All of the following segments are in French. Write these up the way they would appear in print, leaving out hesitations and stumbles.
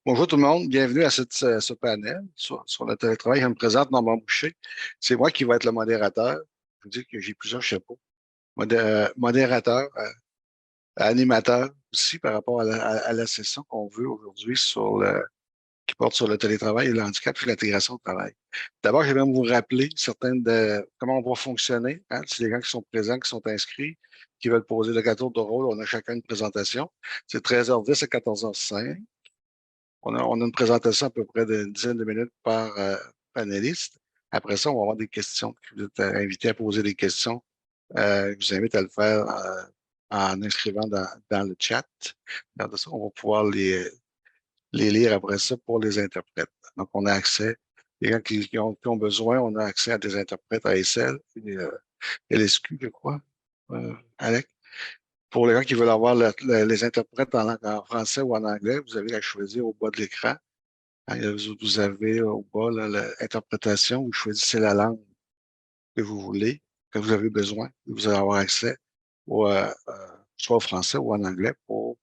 Bonjour tout le monde, bienvenue à ce panel sur le télétravail. Je me présente Normand Boucher. C'est moi qui vais être le modérateur. Je vous dis que j'ai plusieurs chapeaux. Modérateur, animateur aussi par rapport à la session qu'on veut aujourd'hui qui porte sur le télétravail et le handicap et l'intégration au travail. D'abord, je vais vous rappeler certaines de comment on va fonctionner. Hein. C'est les gens qui sont présents, qui sont inscrits, qui veulent poser le tour de rôle. On a chacun une présentation. C'est 13h10 à 14h05. On a une présentation à peu près d'une dizaine de minutes par panéliste. Après ça, on va avoir des questions. Vous êtes invité à poser des questions. Je vous invite à le faire en inscrivant dans le chat. Regardez ça, on va pouvoir les lire après ça pour les interprètes. Donc, on a accès, les gens qui ont besoin, on a accès à des interprètes ASL et LSQ, je crois, Alex. Pour les gens qui veulent avoir les interprètes en français ou en anglais, vous avez à choisir au bas de l'écran. Hein, vous avez au bas l'interprétation, vous choisissez la langue que vous voulez, que vous avez besoin. Vous allez avoir accès soit au français ou en anglais pour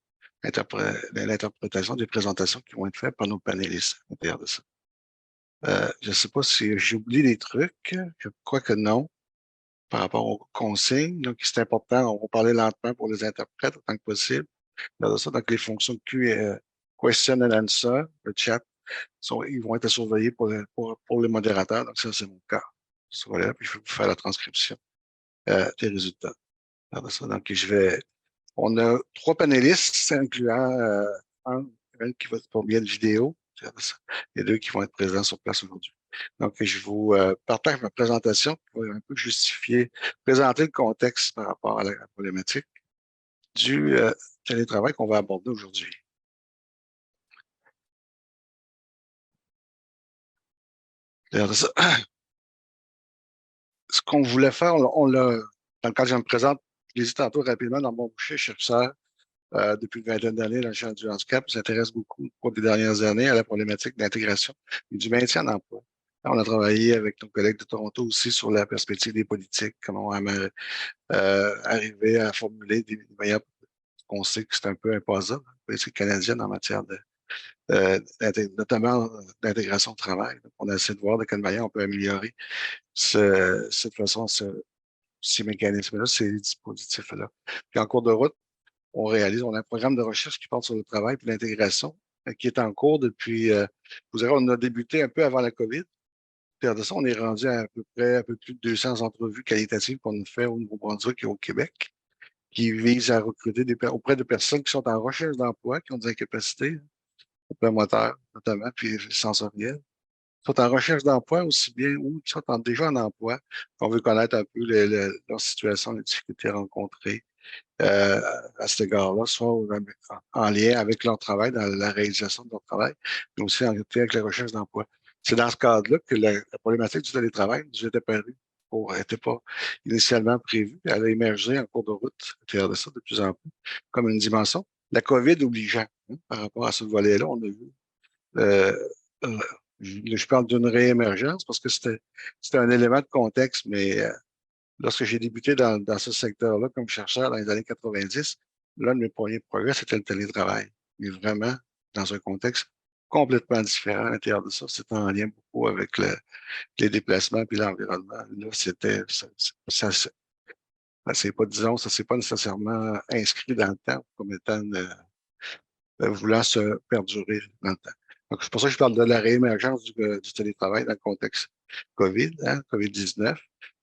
l'interprétation des présentations qui vont être faites par nos panélistes à l'intérieur de ça. Je ne sais pas si j'oublie des trucs. Je crois que non, par rapport aux consignes. Donc, c'est important. On va parler lentement pour les interprètes autant que possible. Donc, les fonctions question and answer, le chat, ils vont être surveillés pour les modérateurs. Donc, ça, c'est mon cas. Voilà, puis je vais vous faire la transcription des résultats. Donc, on a 3 panélistes, incluant un qui va être pour bien de vidéo, et 2 qui vont être présents sur place aujourd'hui. Donc, je vous partage ma présentation pour un peu justifier, présenter le contexte par rapport à la problématique du télétravail qu'on va aborder aujourd'hui. Ce qu'on voulait faire, dans le cadre je me présente, je l'ai dit tantôt rapidement, dans mon boucher, je suis chercheur depuis une vingtaine d'années dans le champ du handicap. Je m'intéresse beaucoup, au cours des dernières années, à la problématique d'intégration et du maintien d'emploi. On a travaillé avec nos collègues de Toronto aussi sur la perspective des politiques, comment arriver à formuler des meilleurs. On sait que c'est un peu imposable, la politique canadienne en matière notamment d'intégration au travail. Donc, on a essayé de voir de quelle manière on peut améliorer cette façon, ces mécanismes-là, ces dispositifs-là. Puis en cours de route, on a un programme de recherche qui porte sur le travail et l'intégration qui est en cours depuis, vous savez, on a débuté un peu avant la COVID. Puis de ça, on est rendu à peu près un peu plus de 200 entrevues qualitatives qu'on a fait au Nouveau-Brunswick et au Québec, qui visent à recruter auprès de personnes qui sont en recherche d'emploi, qui ont des incapacités, moteurs notamment, puis sensorielles, sont en recherche d'emploi aussi bien ou qui sont déjà en emploi. On veut connaître un peu leur situation, les difficultés rencontrées euh, à cet égard-là, soit en lien avec leur travail, dans la réalisation de leur travail, mais aussi en lien avec la recherche d'emploi. C'est dans ce cadre-là que la problématique du télétravail nous est apparue. Elle n'était pas initialement prévue. Elle a émergé en cours de route, à l'intérieur de ça, de plus en plus, comme une dimension. La COVID obligeant, hein, par rapport à ce volet-là, on a vu euh, euh, je parle d'une réémergence parce que c'était un élément de contexte, mais lorsque j'ai débuté dans ce secteur-là comme chercheur dans les années 90, l'un de mes premiers progrès, c'était le télétravail. Mais vraiment, dans un contexte complètement différent à l'intérieur de ça. C'était en lien beaucoup avec les déplacements puis l'environnement. Là, c'est pas, disons, ça s'est pas nécessairement inscrit dans le temps comme étant voulant se perdurer dans le temps. Donc, c'est pour ça que je parle de la réémergence du télétravail dans le contexte COVID, hein, COVID-19.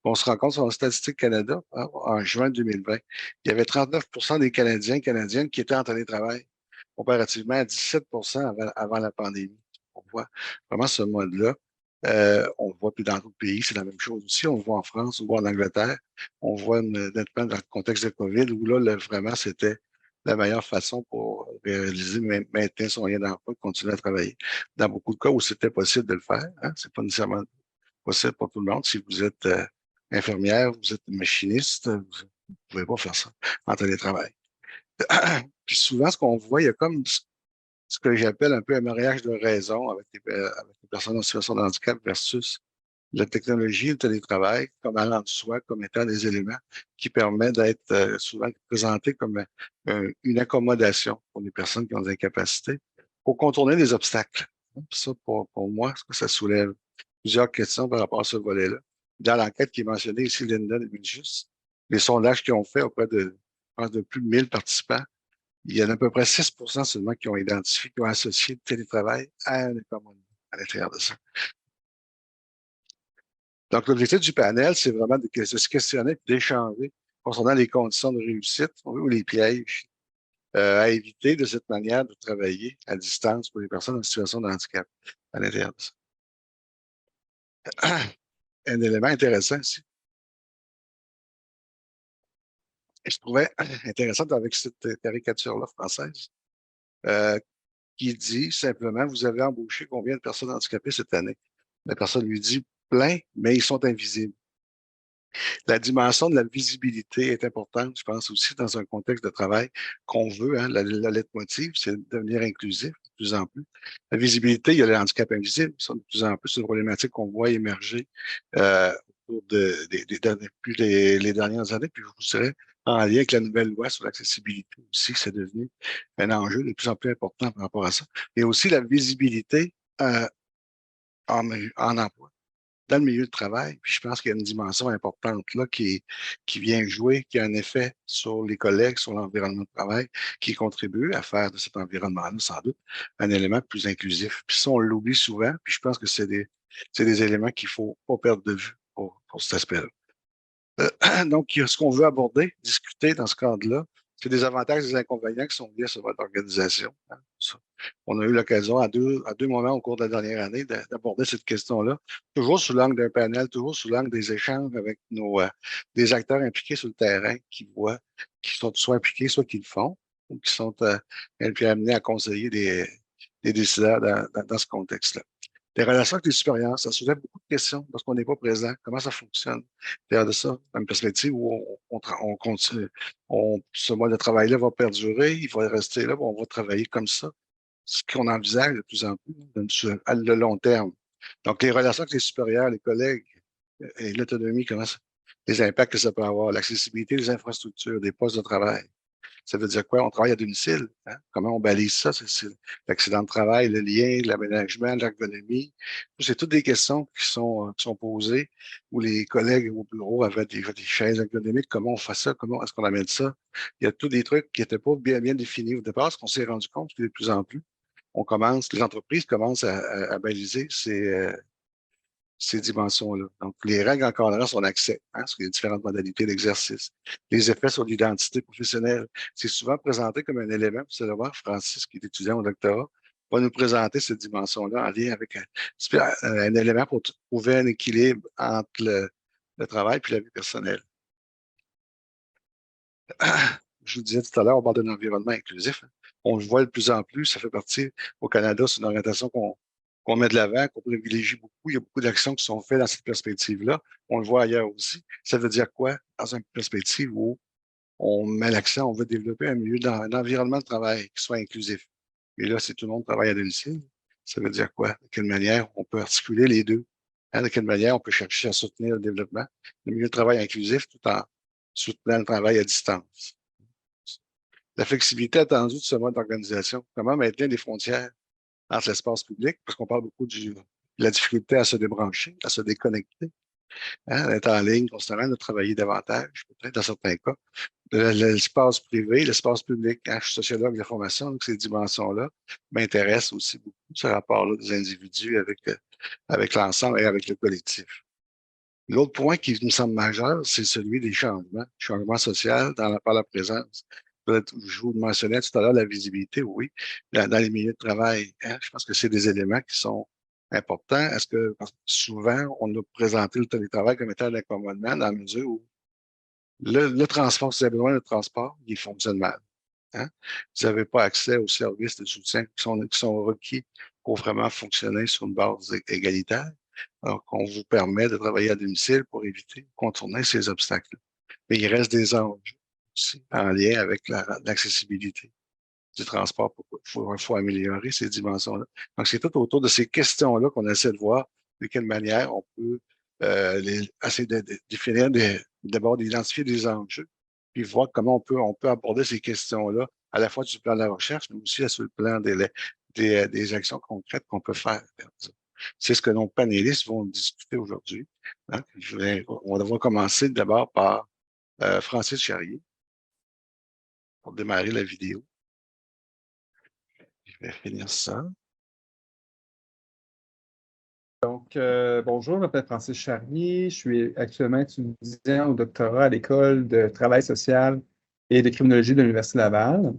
On se rend compte sur la Statistique Canada, hein, en juin 2020, il y avait 39 des Canadiens et Canadiennes qui étaient en télétravail, comparativement à 17 avant la pandémie. On voit vraiment ce mode-là. On le voit plus dans d'autres pays, c'est la même chose aussi. On le voit en France, on le voit en Angleterre. On voit nettement dans le contexte de COVID où là, vraiment, c'était la meilleure façon pour réaliser, maintenir son lien d'emploi, continuer à travailler. Dans beaucoup de cas où c'était possible de le faire, hein, c'est pas nécessairement possible pour tout le monde. Si vous êtes infirmière, vous êtes machiniste, vous ne pouvez pas faire ça en télétravail. Puis souvent, ce qu'on voit, il y a comme ce que j'appelle un peu un mariage de raison avec les personnes en situation de handicap versus la technologie et le télétravail comme allant de soi, comme étant des éléments qui permettent d'être souvent présentés comme une accommodation pour les personnes qui ont des incapacités, pour contourner les obstacles. Ça, pour moi, ça soulève plusieurs questions par rapport à ce volet-là. Dans l'enquête qui est mentionnée ici, Linda et Minjus, les sondages qu'ils ont fait auprès de, je pense, de plus de 1000 participants, il y en a à peu près 6 seulement qui ont identifié, qui ont associé le télétravail à un économie à l'intérieur de ça. Donc, l'objectif du panel, c'est vraiment de se questionner et d'échanger concernant les conditions de réussite ou les pièges à éviter de cette manière de travailler à distance pour les personnes en situation de handicap à l'intérieur de ça. Un élément intéressant ici, et je trouvais intéressant avec cette caricature-là française, euh, qui dit simplement, vous avez embauché combien de personnes handicapées cette année? La personne lui dit plein, mais ils sont invisibles. La dimension de la visibilité est importante, je pense aussi, dans un contexte de travail qu'on veut. Hein, la leitmotiv, c'est de devenir inclusif de plus en plus. La visibilité, il y a le handicap invisible. Ça, de plus en plus, c'est une problématique qu'on voit émerger au cours depuis les dernières années. Puis, je vous dirais, en lien avec la nouvelle loi sur l'accessibilité aussi, c'est devenu un enjeu de plus en plus important par rapport à ça. Et aussi la visibilité en emploi dans le milieu de travail. Puis je pense qu'il y a une dimension importante là qui vient jouer, qui a un effet sur les collègues, sur l'environnement de travail, qui contribue à faire de cet environnement-là, sans doute, un élément plus inclusif. Puis ça, on l'oublie souvent, puis je pense que c'est des éléments qu'il faut pas perdre de vue pour cet aspect-là. Donc, ce qu'on veut aborder, discuter dans ce cadre-là, c'est des avantages et des inconvénients qui sont liés à votre organisation. Hein. On a eu l'occasion à deux moments au cours de la dernière année d'aborder cette question-là, toujours sous l'angle d'un panel, toujours sous l'angle des échanges avec des acteurs impliqués sur le terrain qui voient, qui sont soit impliqués, soit qui le font, ou qui sont amenés à conseiller des décideurs dans ce contexte-là. Les relations avec les supérieurs, ça soulève beaucoup de questions lorsqu'on n'est pas présent. Comment ça fonctionne? Derrière de ça, dans une perspective où on continue, ce mode de travail-là va perdurer, il va rester là, on va travailler comme ça. Ce qu'on envisage de plus en plus sur le long terme. Donc, les relations avec les supérieurs, les collègues et l'autonomie, les impacts que ça peut avoir, l'accessibilité des infrastructures, des postes de travail. Ça veut dire quoi? On travaille à domicile. Hein? Comment on balise ça? C'est l'accident de travail, le lien, l'aménagement, l'ergonomie. C'est toutes des questions qui sont posées où les collègues au bureau avaient des chaises ergonomiques. Comment on fait ça? Comment est-ce qu'on amène ça? Il y a tous des trucs qui n'étaient pas bien définis au départ, parce qu'on s'est rendu compte que de plus en plus, les entreprises commencent à baliser ces dimensions-là. Donc, les règles encadrantes sont accès, hein, sur les différentes modalités d'exercice. Les effets sur l'identité professionnelle, c'est souvent présenté comme un élément. Vous allez voir, Francis, qui est étudiant au doctorat, va nous présenter cette dimension-là en lien avec un élément pour trouver un équilibre entre le travail et la vie personnelle. Je vous disais tout à l'heure, on parle d'un environnement inclusif. Hein. On le voit de plus en plus, ça fait partie au Canada, c'est une orientation qu'on met de l'avant, qu'on privilégie beaucoup. Il y a beaucoup d'actions qui sont faites dans cette perspective-là. On le voit ailleurs aussi. Ça veut dire quoi? Dans une perspective où on met l'accent, on veut développer un environnement de travail qui soit inclusif. Et là, si tout le monde travaille à domicile, ça veut dire quoi? De quelle manière on peut articuler les deux? Hein, de quelle manière on peut chercher à soutenir le développement, le milieu de travail inclusif tout en soutenant le travail à distance? La flexibilité attendue de ce mode d'organisation, comment maintenir des frontières entre l'espace public, parce qu'on parle beaucoup de la difficulté à se débrancher, à se déconnecter, hein, d'être en ligne constamment, de travailler davantage, peut-être dans certains cas. L'espace privé, l'espace public, hein, je suis sociologue de formation, donc ces dimensions-là m'intéressent aussi beaucoup, ce rapport-là des individus avec l'ensemble et avec le collectif. L'autre point qui me semble majeur, c'est celui des changements sociaux par la présence. Je vous mentionnais tout à l'heure la visibilité, oui, dans les milieux de travail. Hein, je pense que c'est des éléments qui sont importants. Parce que souvent, on a présenté le télétravail comme étant un accommodement dans la mesure où le transport, si vous avez besoin de transport, il fonctionne mal. Hein? Vous n'avez pas accès aux services de soutien qui sont requis pour vraiment fonctionner sur une base égalitaire. Donc, on vous permet de travailler à domicile pour éviter, contourner ces obstacles. Mais il reste des enjeux aussi en lien avec l'accessibilité du transport. Il faut améliorer ces dimensions-là. Donc, c'est tout autour de ces questions-là qu'on essaie de voir de quelle manière on peut essayer de définir, d'abord d'identifier des enjeux, puis voir comment on peut aborder ces questions-là, à la fois sur le plan de la recherche, mais aussi sur le plan des actions concrètes qu'on peut faire. C'est ce que nos panélistes vont discuter aujourd'hui. Hein. On va commencer d'abord par Francis Charrier pour démarrer la vidéo. Je vais finir ça. Donc, bonjour, je m'appelle Francis Charrier. Je suis actuellement étudiant au doctorat à l'École de travail social et de criminologie de l'Université Laval.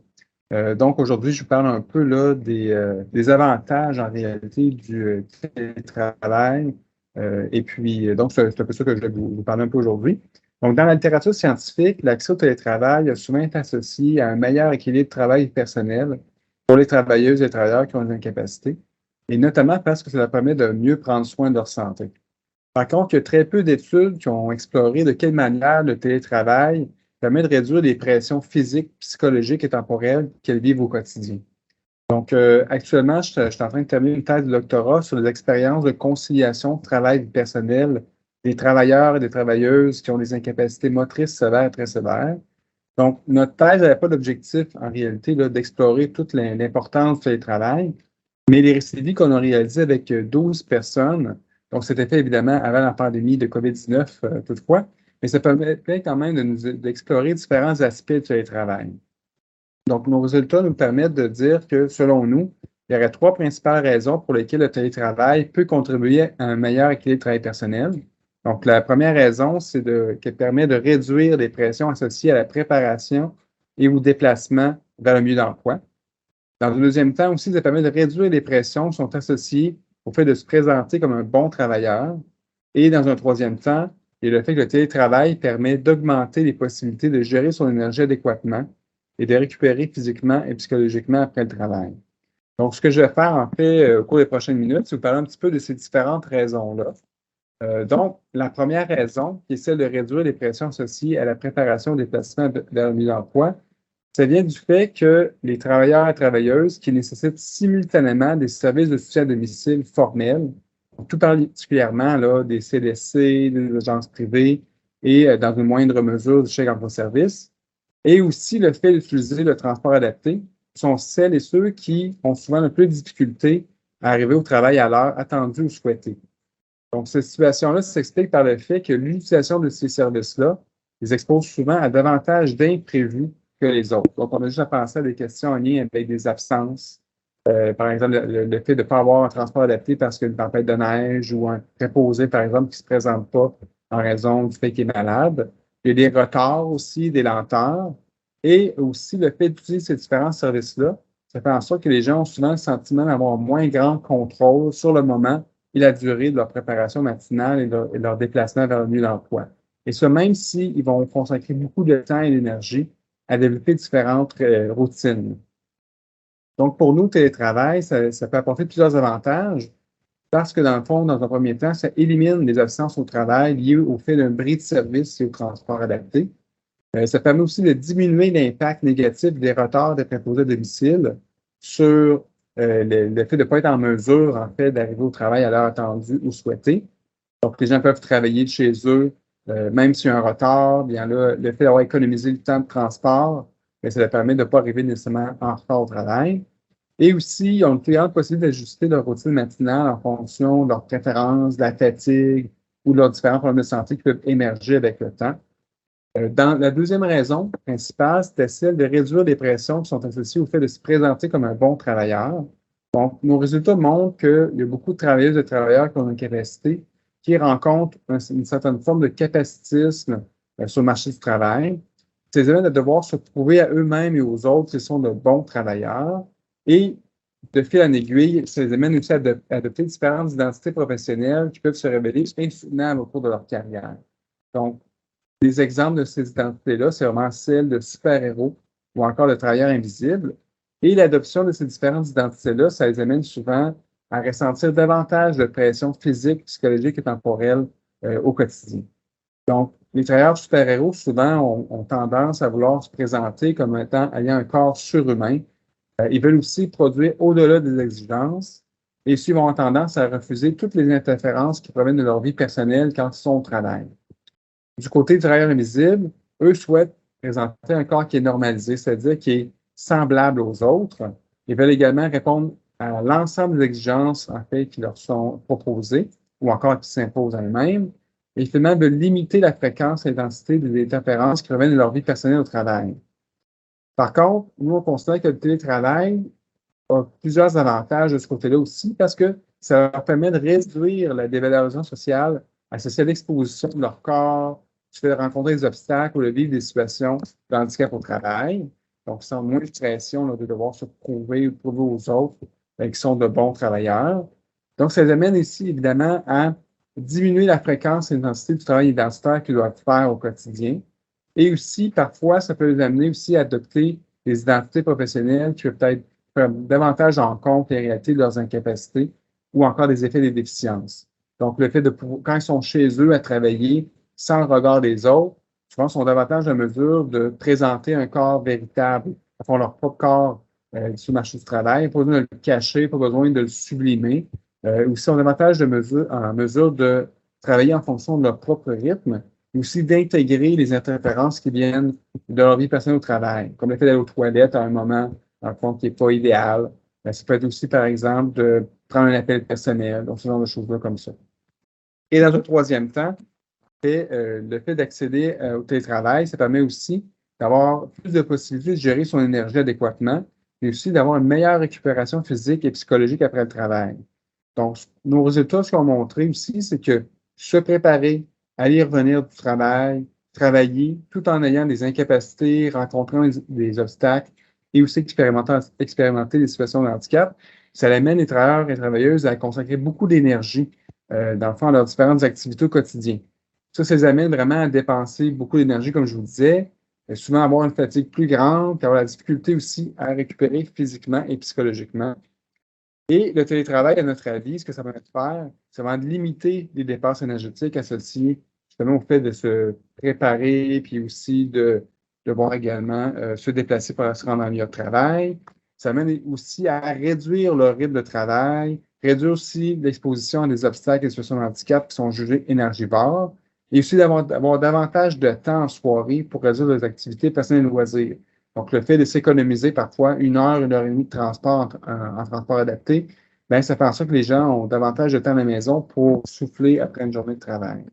Donc, aujourd'hui, je vous parle un peu là, des avantages en réalité du télétravail. Et puis, donc, c'est un peu ça que je vais vous parler un peu aujourd'hui. Donc, dans la littérature scientifique, l'accès au télétravail a souvent été associé à un meilleur équilibre travail personnel pour les travailleuses et les travailleurs qui ont des incapacités, et notamment parce que ça leur permet de mieux prendre soin de leur santé. Par contre, il y a très peu d'études qui ont exploré de quelle manière le télétravail permet de réduire les pressions physiques, psychologiques et temporelles qu'elles vivent au quotidien. Donc, actuellement, je suis en train de terminer une thèse de doctorat sur les expériences de conciliation travail personnel des travailleurs et des travailleuses qui ont des incapacités motrices sévères et très sévères. Donc, notre thèse n'avait pas d'objectif, en réalité, d'explorer toute l'importance du télétravail, mais les récits qu'on a réalisés avec 12 personnes, donc c'était fait évidemment avant la pandémie de COVID-19 toutefois, mais ça permettait quand même d'explorer différents aspects du télétravail. Donc, nos résultats nous permettent de dire que, selon nous, il y aurait 3 principales raisons pour lesquelles le télétravail peut contribuer à un meilleur équilibre travail personnel. Donc, la première raison, c'est qu'elle permet de réduire les pressions associées à la préparation et au déplacement vers le milieu d'emploi. Dans un deuxième temps aussi, ça permet de réduire les pressions qui sont associées au fait de se présenter comme un bon travailleur. Et dans un troisième temps, il y a le fait que le télétravail permet d'augmenter les possibilités de gérer son énergie adéquatement et de récupérer physiquement et psychologiquement après le travail. Donc, ce que je vais faire, en fait, au cours des prochaines minutes, c'est vous parler un petit peu de ces différentes raisons-là. Donc, la première raison, qui est celle de réduire les pressions associées à la préparation des placements vers le milieu d'emploi, ça vient du fait que les travailleurs et travailleuses qui nécessitent simultanément des services de soutien à domicile formels, tout particulièrement là, des CDC, des agences privées et, dans une moindre mesure, du chèque emploi-service, et aussi le fait d'utiliser le transport adapté, sont celles et ceux qui ont souvent le plus de difficultés à arriver au travail à l'heure attendue ou souhaitée. Donc, cette situation-là s'explique par le fait que l'utilisation de ces services-là les expose souvent à davantage d'imprévus que les autres. Donc, on a juste à penser à des questions en lien avec des absences. Par exemple, le fait de ne pas avoir un transport adapté parce qu'il y a une tempête de neige ou un préposé, par exemple, qui ne se présente pas en raison du fait qu'il est malade. Il y a des retards aussi, des lenteurs. Et aussi, le fait d'utiliser ces différents services-là, ça fait en sorte que les gens ont souvent le sentiment d'avoir moins grand contrôle sur le moment et la durée de leur préparation matinale et leur déplacement vers le milieu d'emploi. Et ça, même s'ils vont consacrer beaucoup de temps et d'énergie à développer différentes routines. Donc, pour nous, le télétravail, ça peut apporter plusieurs avantages parce que, dans le fond, dans un premier temps, ça élimine les absences au travail liées au fait d'un bris de service et au transport adapté. Ça permet aussi de diminuer l'impact négatif des retards des préposés à domicile sur le fait de ne pas être en mesure, en fait, d'arriver au travail à l'heure attendue ou souhaitée. Donc, les gens peuvent travailler de chez eux, même s'il y a un retard, bien là, le fait d'avoir économisé le temps de transport, bien, ça leur permet de ne pas arriver nécessairement en retard au travail. Et aussi, ils ont une plus grande possibilité d'ajuster leur routine matinale en fonction de leurs préférences, de la fatigue ou de leurs différents problèmes de santé qui peuvent émerger avec le temps. Dans la deuxième raison principale, c'était celle de réduire les pressions qui sont associées au fait de se présenter comme un bon travailleur. Donc, nos résultats montrent qu'il y a beaucoup de travailleuses et de travailleurs qui ont une capacité qui rencontrent une certaine forme de capacitisme sur le marché du travail. Ces éléments de devoir se prouver à eux-mêmes et aux autres qu'ils sont de bons travailleurs. Et de fil en aiguille, ça les amène aussi à adopter différentes identités professionnelles qui peuvent se révéler insoutenables au cours de leur carrière. Donc, des exemples de ces identités-là, c'est vraiment celle de super-héros ou encore de travailleurs invisibles. Et l'adoption de ces différentes identités-là, ça les amène souvent à ressentir davantage de pression physique, psychologique et temporelle au quotidien. Donc, les travailleurs super-héros, souvent, ont tendance à vouloir se présenter comme étant ayant un corps surhumain. Ils veulent aussi produire au-delà des exigences et ils vont avoir tendance à refuser toutes les interférences qui proviennent de leur vie personnelle quand ils sont au travail. Du côté du travailleur invisible, eux souhaitent présenter un corps qui est normalisé, c'est-à-dire qui est semblable aux autres. Ils veulent également répondre à l'ensemble des exigences, en fait, qui leur sont proposées ou encore qui s'imposent à eux-mêmes, et finalement de limiter la fréquence et l'intensité des interférences qui reviennent de leur vie personnelle au travail. Par contre, nous, on considère que le télétravail a plusieurs avantages de ce côté-là aussi parce que ça leur permet de réduire la dévalorisation sociale associée à l'exposition de leur corps, du fait de rencontrer des obstacles ou de vivre des situations de handicap au travail. Donc, ils ont moins de pression là, de devoir se prouver ou prouver aux autres qu'ils sont de bons travailleurs. Donc, ça les amène ici, évidemment, à diminuer la fréquence et l'intensité du travail identitaire qu'ils doivent faire au quotidien. Et aussi, parfois, ça peut les amener aussi à adopter des identités professionnelles qui peuvent peut-être prendre davantage en compte les réalités de leurs incapacités ou encore des effets des déficiences. Donc, le fait de pouvoir, quand ils sont chez eux à travailler sans le regard des autres, souvent, sont davantage en mesure de présenter un corps véritable, à fond leur propre corps sur le marché du travail, pas besoin de le cacher, pas besoin de le sublimer. Aussi, sont davantage en mesure de travailler en fonction de leur propre rythme, mais aussi d'intégrer les interférences qui viennent de leur vie personnelle au travail, comme le fait d'aller aux toilettes à un moment, dans le fond, qui n'est pas idéal. Ça peut être aussi, par exemple, de prendre un appel personnel, donc ce genre de choses-là comme ça. Et dans un troisième temps, le fait d'accéder au télétravail, ça permet aussi d'avoir plus de possibilités de gérer son énergie adéquatement, mais aussi d'avoir une meilleure récupération physique et psychologique après le travail. Donc, nos résultats, ce qu'on a montré aussi, c'est que se préparer, aller y revenir du travail, travailler tout en ayant des incapacités, rencontrant des obstacles et aussi expérimenter des situations de handicap, ça amène les travailleurs et travailleuses à consacrer beaucoup d'énergie, dans le fond, à leurs différentes activités au quotidien. Ça les amène vraiment à dépenser beaucoup d'énergie, comme je vous disais, souvent avoir une fatigue plus grande, puis avoir la difficulté aussi à récupérer physiquement et psychologiquement. Et le télétravail, à notre avis, ce que ça permet de faire, c'est vraiment de limiter les dépenses énergétiques associées justement au fait de se préparer, puis aussi de devoir également se déplacer pour se rendre en lieu de travail. Ça amène aussi à réduire le rythme de travail, réduire aussi l'exposition à des obstacles et des situations de handicap qui sont jugés énergivores, et aussi d'avoir davantage de temps en soirée pour résoudre les activités personnelles et loisirs. Donc, le fait de s'économiser parfois 1 heure et demie de transport en transport adapté, bien, ça fait en sorte que les gens ont davantage de temps à la maison pour souffler après une journée de travail.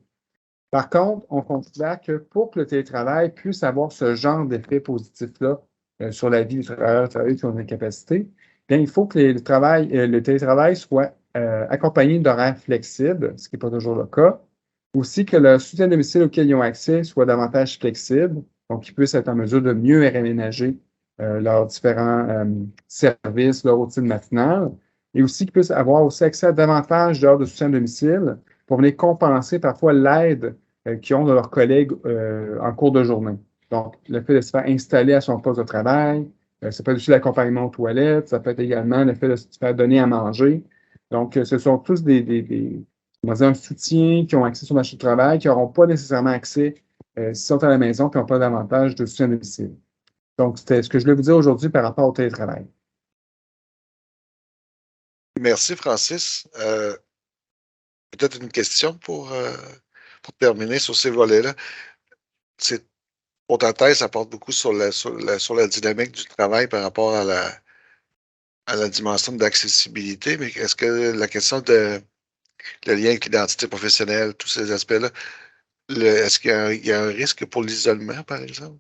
Par contre, on considère que pour que le télétravail puisse avoir ce genre d'effet positif-là sur la vie des travailleurs qui ont une incapacité, bien, il faut que le télétravail soit accompagné d'horaires flexibles, ce qui n'est pas toujours le cas. Aussi que le soutien à domicile auquel ils ont accès soit davantage flexible, donc qu'ils puissent être en mesure de mieux réaménager leurs différents services, leur routine matinale, et aussi qu'ils puissent avoir aussi accès à davantage d'heures de soutien à domicile pour venir compenser parfois l'aide qu'ils ont de leurs collègues en cours de journée. Donc, le fait de se faire installer à son poste de travail, ça peut être aussi l'accompagnement aux toilettes, ça peut être également le fait de se faire donner à manger. Donc, ce sont tous on va dire un soutien, qui ont accès sur le marché du travail, qui n'auront pas nécessairement accès s'ils sont à la maison, qui n'ont pas davantage de soutien à domicile. Donc, c'était ce que je voulais vous dire aujourd'hui par rapport au télétravail. Merci, Francis. Peut-être une question pour terminer sur ces volets-là. C'est, pour ta thèse, ça porte beaucoup sur la dynamique du travail par rapport à la dimension d'accessibilité, mais est-ce que la question de le lien avec l'identité professionnelle, tous ces aspects-là, est-ce qu'il y a un risque pour l'isolement, par exemple,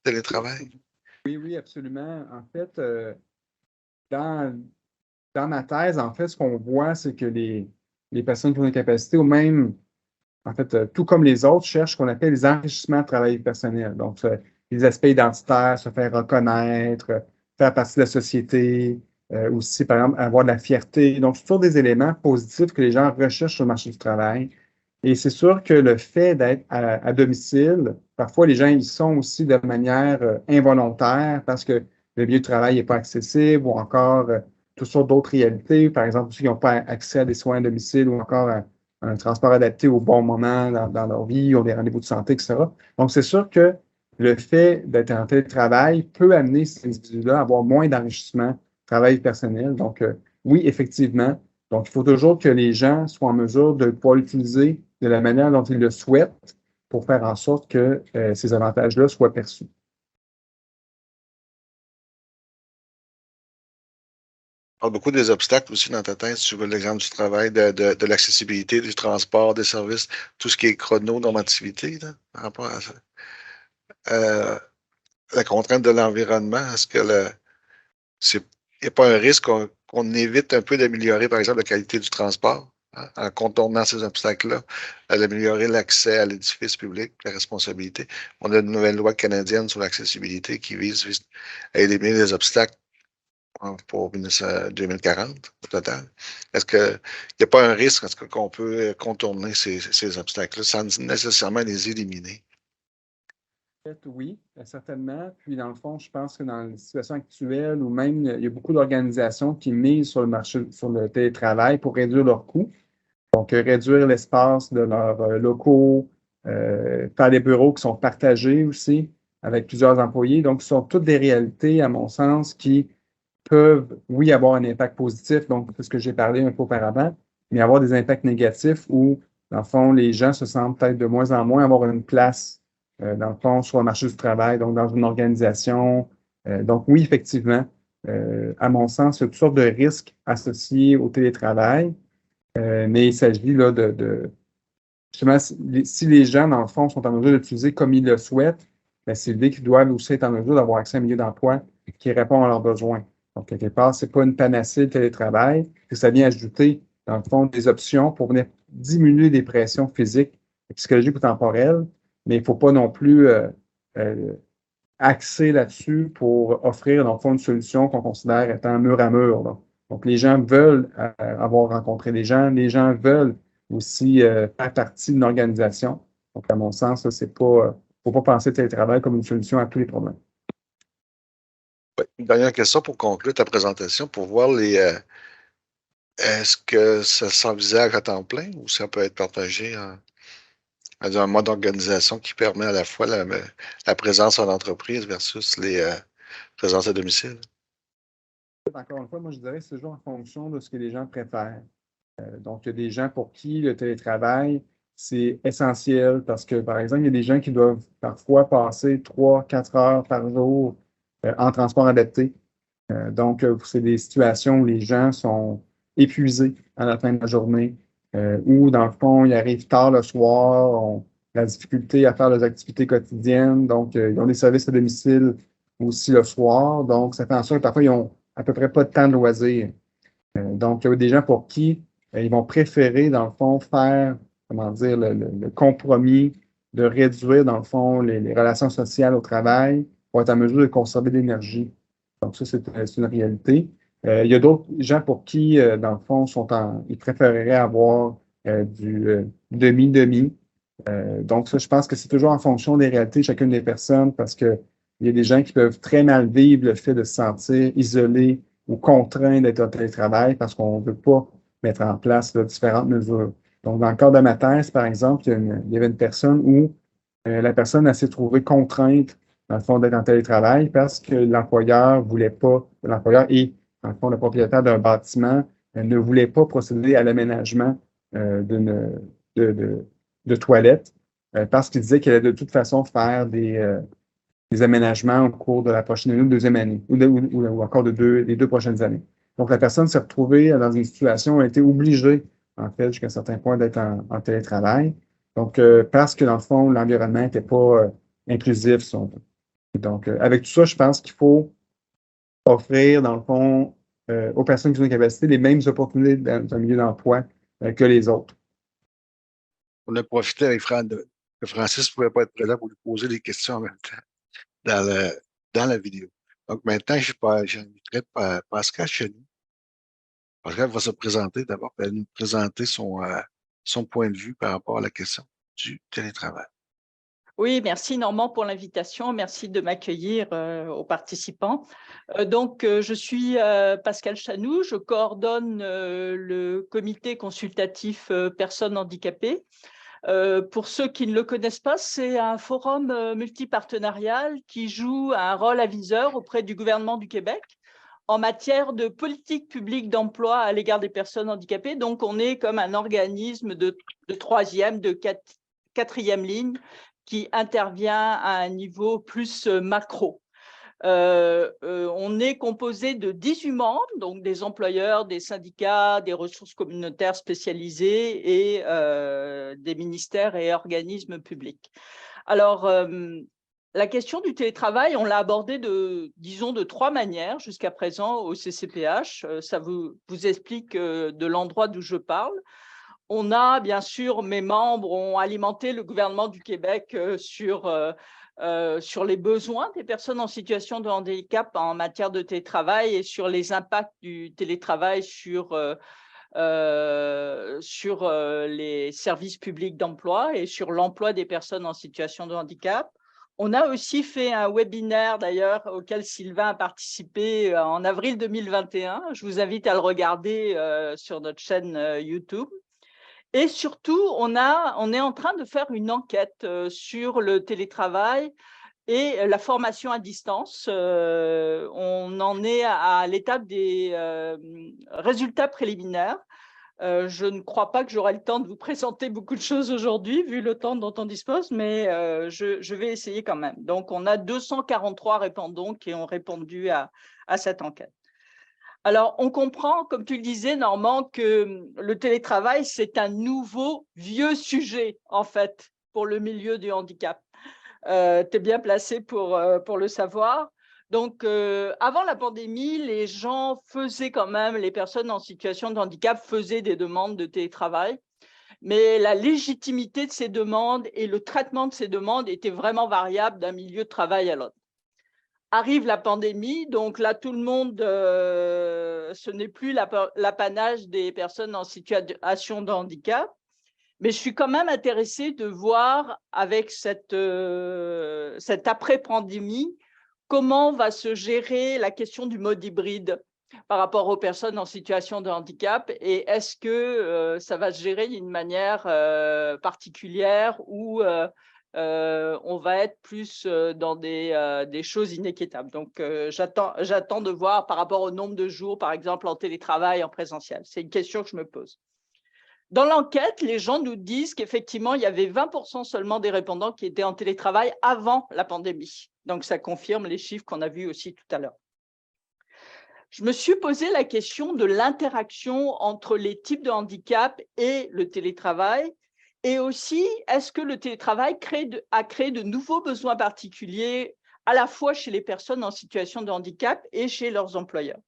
télétravail? Oui, oui, absolument. En fait, dans, dans ma thèse, en fait, ce qu'on voit, c'est que les personnes qui ont des capacités, ou même, en fait, tout comme les autres, cherchent ce qu'on appelle les enrichissements de travail personnel. Donc, les aspects identitaires, se faire reconnaître, faire partie de la société, aussi, par exemple, avoir de la fierté. Donc, c'est toujours des éléments positifs que les gens recherchent sur le marché du travail. Et c'est sûr que le fait d'être à domicile, parfois les gens y sont aussi de manière involontaire parce que le lieu de travail n'est pas accessible ou encore toutes sortes d'autres réalités. Par exemple, ceux qui n'ont pas accès à des soins à domicile ou encore à un transport adapté au bon moment dans leur vie, ont des rendez-vous de santé, etc. Donc, c'est sûr que le fait d'être en télétravail peut amener ces individus-là à avoir moins d'enrichissement, travail personnel. Donc, oui, effectivement. Donc, il faut toujours que les gens soient en mesure de pouvoir l'utiliser de la manière dont ils le souhaitent pour faire en sorte que ces avantages-là soient perçus. parles beaucoup des obstacles aussi dans ta tête, si tu veux l'exemple du travail, de l'accessibilité, du transport, des services, tout ce qui est chrononormativité, là, par rapport à ça. La contrainte de l'environnement, est-ce que il n'y a pas un risque qu'on évite un peu d'améliorer, par exemple, la qualité du transport, hein, en contournant ces obstacles-là, à d'améliorer l'accès à l'édifice public, la responsabilité. On a une nouvelle loi canadienne sur l'accessibilité qui vise à éliminer les obstacles pour 2040 au total. Est-ce qu'il n'y a pas un risque qu'on peut contourner ces obstacles-là sans nécessairement les éliminer? Oui, certainement. Puis, dans le fond, je pense que dans la situation actuelle, ou même, il y a beaucoup d'organisations qui misent sur le marché, sur le télétravail pour réduire leurs coûts. Donc, réduire l'espace de leurs locaux, faire des bureaux qui sont partagés aussi avec plusieurs employés. Donc, ce sont toutes des réalités, à mon sens, qui peuvent, oui, avoir un impact positif, donc c'est ce que j'ai parlé un peu auparavant, mais avoir des impacts négatifs où, dans le fond, les gens se sentent peut-être de moins en moins avoir une place, dans le fond, sur le marché du travail, donc dans une organisation. Donc, oui, effectivement, à mon sens, il y a toutes sortes de risques associés au télétravail, mais il s'agit là justement, si les gens, dans le fond, sont en mesure d'utiliser comme ils le souhaitent, ben, c'est l'idée qu'ils doivent aussi être en mesure d'avoir accès à un milieu d'emploi qui répond à leurs besoins. Donc, quelque part, ce n'est pas une panacée le télétravail, que ça vient ajouter, dans le fond, des options pour venir diminuer les pressions physiques, psychologiques ou temporelles, mais il ne faut pas non plus axer là-dessus pour offrir, dans le fond, une solution qu'on considère étant mur à mur, là. Donc, les gens veulent avoir rencontré des gens, les gens veulent aussi faire partie d'une organisation. Donc, à mon sens, il ne faut pas penser le télétravail comme une solution à tous les problèmes. Ouais. Une dernière question pour conclure ta présentation, pour voir est-ce que ça s'envisage à temps plein ou ça peut être partagé en un mode d'organisation qui permet à la fois la présence en entreprise versus les présences à domicile? Encore une fois, moi, je dirais que c'est toujours en fonction de ce que les gens préfèrent. Donc, il y a des gens pour qui le télétravail, c'est essentiel parce que, par exemple, il y a des gens qui doivent parfois passer 3, 4 heures par jour en transport adapté. Donc, c'est des situations où les gens sont épuisés à la fin de la journée, ou dans le fond, ils arrivent tard le soir, ont la difficulté à faire leurs activités quotidiennes. Donc, ils ont des services à domicile aussi le soir. Donc, ça fait en sorte que parfois, ils n'ont à peu près pas de temps de loisir. Donc, il y a des gens pour qui ils vont préférer, dans le fond, faire, comment dire, le compromis de réduire, dans le fond, les relations sociales au travail pour être en mesure de conserver de l'énergie. Donc, ça, c'est une réalité. Il y a d'autres gens pour qui, dans le fond, ils préféreraient avoir du demi-demi. Donc, ça, je pense que c'est toujours en fonction des réalités de chacune des personnes parce qu'il y a des gens qui peuvent très mal vivre le fait de se sentir isolés ou contraints d'être au télétravail parce qu'on ne veut pas mettre en place là, différentes mesures. Donc, dans le cas de ma thèse, par exemple, il y avait une personne où la personne s'est trouvée contrainte, dans le fond, d'être en télétravail parce que l'employeur voulait pas, l'employeur et, dans le fond, le propriétaire d'un bâtiment ne voulait pas procéder à l'aménagement de, de toilettes parce qu'il disait qu'il allait de toute façon faire des aménagements au cours de la prochaine année ou deuxième année, ou encore des 2 prochaines années. Donc, la personne s'est retrouvée dans une situation où elle a été obligée, en fait, jusqu'à un certain point, d'être en télétravail. Donc, parce que, dans le fond, l'environnement n'était pas inclusif, si on veut. Donc, avec tout ça, je pense qu'il faut offrir, dans le fond, aux personnes qui ont une capacité les mêmes opportunités dans un milieu d'emploi que les autres. On a profité avec que Francis ne pouvait pas être présent pour lui poser des questions en même temps dans la vidéo. Donc maintenant, j'inviterai Pascal Chenu. Pascal va se présenter d'abord, puis elle va nous présenter son point de vue par rapport à la question du télétravail. Oui, merci Normand pour l'invitation. Merci de m'accueillir aux participants. Je suis Pascal Chanou, je coordonne le comité consultatif personnes handicapées. Pour ceux qui ne le connaissent pas, c'est un forum multipartenarial qui joue un rôle aviseur auprès du gouvernement du Québec en matière de politique publique d'emploi à l'égard des personnes handicapées. Donc, on est comme un organisme de troisième, de quatrième ligne qui intervient à un niveau plus macro. On est composé de 18 membres, donc des employeurs, des syndicats, des ressources communautaires spécialisées et des ministères et organismes publics. Alors, la question du télétravail, on l'a abordée disons, de 3 manières jusqu'à présent au CCPH. Ça vous explique de l'endroit d'où je parle. On a, bien sûr, mes membres ont alimenté le gouvernement du Québec sur les besoins des personnes en situation de handicap en matière de télétravail et sur les impacts du télétravail sur les services publics d'emploi et sur l'emploi des personnes en situation de handicap. On a aussi fait un webinaire, d'ailleurs, auquel Sylvain a participé en avril 2021. Je vous invite à le regarder sur notre chaîne YouTube. Et surtout, on est en train de faire une enquête sur le télétravail et la formation à distance. On en est à l'étape des résultats préliminaires. Je ne crois pas que j'aurai le temps de vous présenter beaucoup de choses aujourd'hui, vu le temps dont on dispose, mais je vais essayer quand même. Donc, on a 243 répondants qui ont répondu à cette enquête. Alors, on comprend, comme tu le disais, Normand, que le télétravail, c'est un nouveau vieux sujet, en fait, pour le milieu du handicap. Tu es bien placé pour le savoir. Donc, avant la pandémie, les gens faisaient quand même, les personnes en situation de handicap faisaient des demandes de télétravail, mais la légitimité de ces demandes et le traitement de ces demandes étaient vraiment variables d'un milieu de travail à l'autre. Arrive la pandémie, donc là, tout le monde, ce n'est plus l'apanage des personnes en situation de handicap, mais je suis quand même intéressée de voir avec cette après-pandémie, comment va se gérer la question du mode hybride par rapport aux personnes en situation de handicap et est-ce que ça va se gérer d'une manière particulière ou on va être plus dans des choses inéquitables. Donc, j'attends de voir par rapport au nombre de jours, par exemple, en télétravail, en présentiel. C'est une question que je me pose. Dans l'enquête, les gens nous disent qu'effectivement, il y avait 20% seulement des répondants qui étaient en télétravail avant la pandémie. Donc, ça confirme les chiffres qu'on a vus aussi tout à l'heure. Je me suis posé la question de l'interaction entre les types de handicap et le télétravail. Et aussi, est-ce que le télétravail a créé de nouveaux besoins particuliers à la fois chez les personnes en situation de handicap et chez leurs employeurs?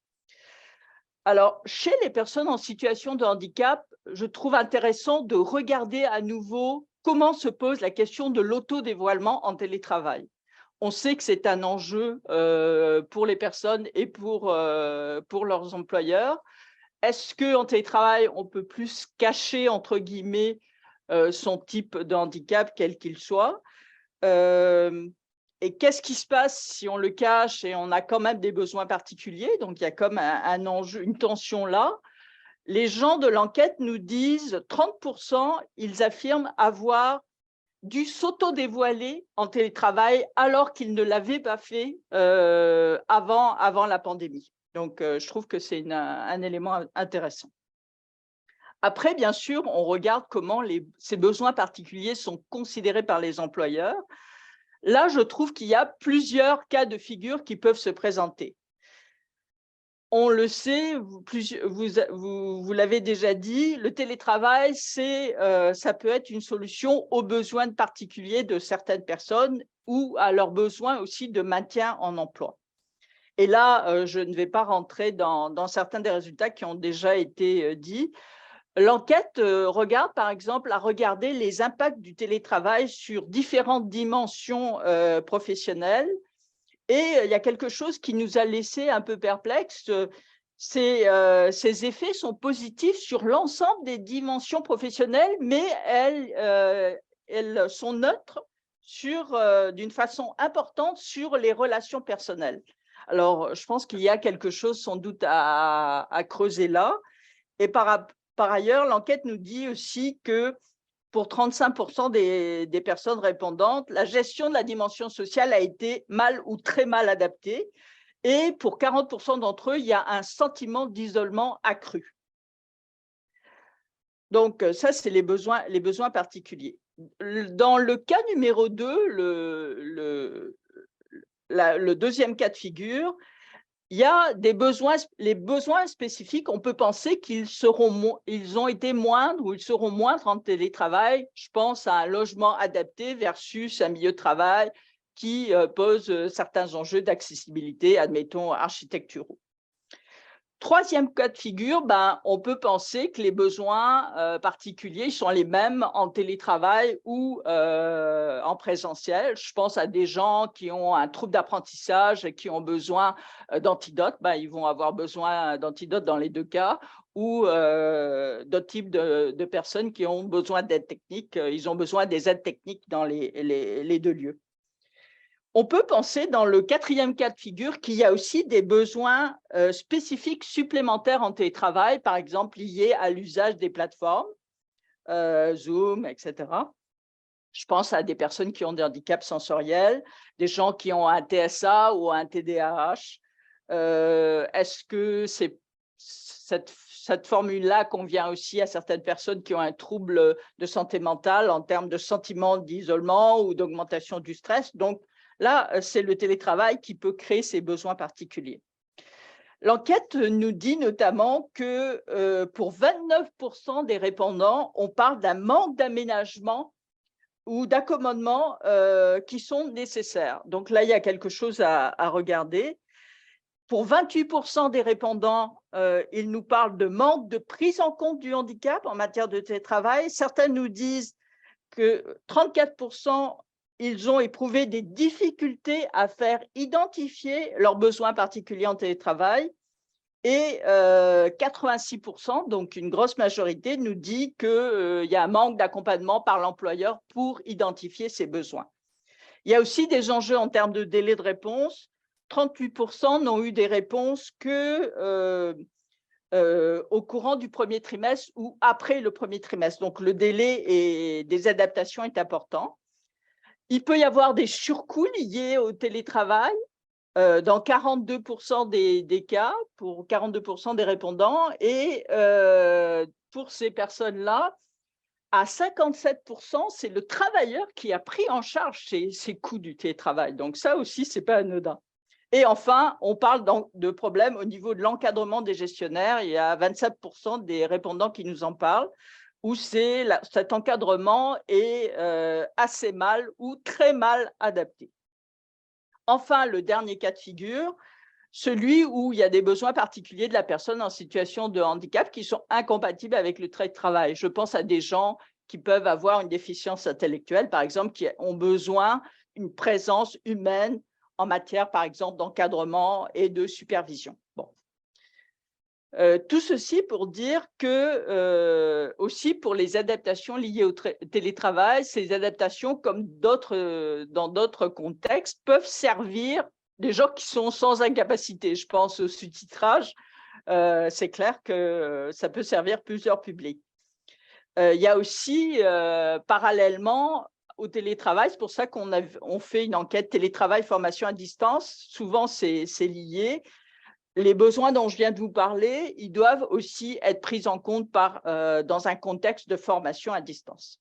Alors, chez les personnes en situation de handicap, je trouve intéressant de regarder à nouveau comment se pose la question de l'autodévoilement en télétravail. On sait que c'est un enjeu pour les personnes et pour leurs employeurs. Est-ce qu'en télétravail, on peut plus cacher, entre guillemets, son type de handicap, quel qu'il soit? Et qu'est-ce qui se passe si on le cache et on a quand même des besoins particuliers? Donc, il y a comme un enjeu, une tension là. Les gens de l'enquête nous disent 30%, ils affirment avoir dû s'auto-dévoiler en télétravail alors qu'ils ne l'avaient pas fait avant la pandémie. Donc, je trouve que c'est un élément intéressant. Après, bien sûr, on regarde comment ces besoins particuliers sont considérés par les employeurs. Là, je trouve qu'il y a plusieurs cas de figure qui peuvent se présenter. On le sait, vous l'avez déjà dit, le télétravail, ça peut être une solution aux besoins particuliers de certaines personnes ou à leurs besoins aussi de maintien en emploi. Et là, je ne vais pas rentrer dans certains des résultats qui ont déjà été dits. L'enquête regarde, par exemple, à regarder les impacts du télétravail sur différentes dimensions professionnelles. Et il y a quelque chose qui nous a laissé un peu perplexes. Ces effets sont positifs sur l'ensemble des dimensions professionnelles, mais elles sont neutres d'une façon importante sur les relations personnelles. Alors, je pense qu'il y a quelque chose sans doute à creuser là. Et par ailleurs, l'enquête nous dit aussi que pour 35% des personnes répondantes, la gestion de la dimension sociale a été mal ou très mal adaptée. Et pour 40% d'entre eux, il y a un sentiment d'isolement accru. Donc, ça, c'est les besoins particuliers. Dans le cas numéro 2, le deuxième cas de figure, il y a des besoins, les besoins spécifiques, on peut penser ils ont été moindres ou ils seront moindres en télétravail. Je pense à un logement adapté versus un milieu de travail qui pose certains enjeux d'accessibilité, admettons, architecturaux. Troisième cas de figure, on peut penser que les besoins particuliers sont les mêmes en télétravail ou en présentiel. Je pense à des gens qui ont un trouble d'apprentissage et qui ont besoin d'antidotes. Ils vont avoir besoin d'antidotes dans les deux cas, ou d'autres types de personnes qui ont besoin d'aide technique. Ils ont besoin des aides techniques dans les deux lieux. On peut penser dans le quatrième cas de figure qu'il y a aussi des besoins spécifiques supplémentaires en télétravail, par exemple liés à l'usage des plateformes, Zoom, etc. Je pense à des personnes qui ont des handicaps sensoriels, des gens qui ont un TSA ou un TDAH. Est-ce que cette formule-là convient aussi à certaines personnes qui ont un trouble de santé mentale en termes de sentiment d'isolement ou d'augmentation du stress? Donc, là, c'est le télétravail qui peut créer ces besoins particuliers. L'enquête nous dit notamment que pour 29% des répondants, on parle d'un manque d'aménagement ou d'accommodement qui sont nécessaires. Donc là, il y a quelque chose à regarder. Pour 28% des répondants, ils nous parlent de manque de prise en compte du handicap en matière de télétravail. Certains nous disent que 34%, ils ont éprouvé des difficultés à faire identifier leurs besoins particuliers en télétravail. Et 86%, donc une grosse majorité, nous dit qu'il y a un manque d'accompagnement par l'employeur pour identifier ces besoins. Il y a aussi des enjeux en termes de délai de réponse. 38% n'ont eu des réponses que au courant du premier trimestre ou après le premier trimestre. Donc, le délai des adaptations est important. Il peut y avoir des surcoûts liés au télétravail dans 42% des cas, pour 42% des répondants. Et pour ces personnes-là, à 57%, c'est le travailleur qui a pris en charge ces coûts du télétravail. Donc, ça aussi, ce n'est pas anodin. Et enfin, on parle donc de problèmes au niveau de l'encadrement des gestionnaires. Il y a 27% des répondants qui nous en parlent, où cet encadrement est assez mal ou très mal adapté. Enfin, le dernier cas de figure, celui où il y a des besoins particuliers de la personne en situation de handicap qui sont incompatibles avec le télétravail. Je pense à des gens qui peuvent avoir une déficience intellectuelle, par exemple, qui ont besoin d'une présence humaine en matière, par exemple, d'encadrement et de supervision. Bon. Tout ceci pour dire que, aussi pour les adaptations liées au télétravail, ces adaptations, comme dans d'autres contextes, peuvent servir des gens qui sont sans incapacité. Je pense au sous-titrage. C'est clair que ça peut servir plusieurs publics. Il y a aussi, parallèlement au télétravail, c'est pour ça qu'on fait une enquête télétravail, formation à distance. Souvent, c'est lié. Les besoins dont je viens de vous parler, ils doivent aussi être pris en compte dans un contexte de formation à distance.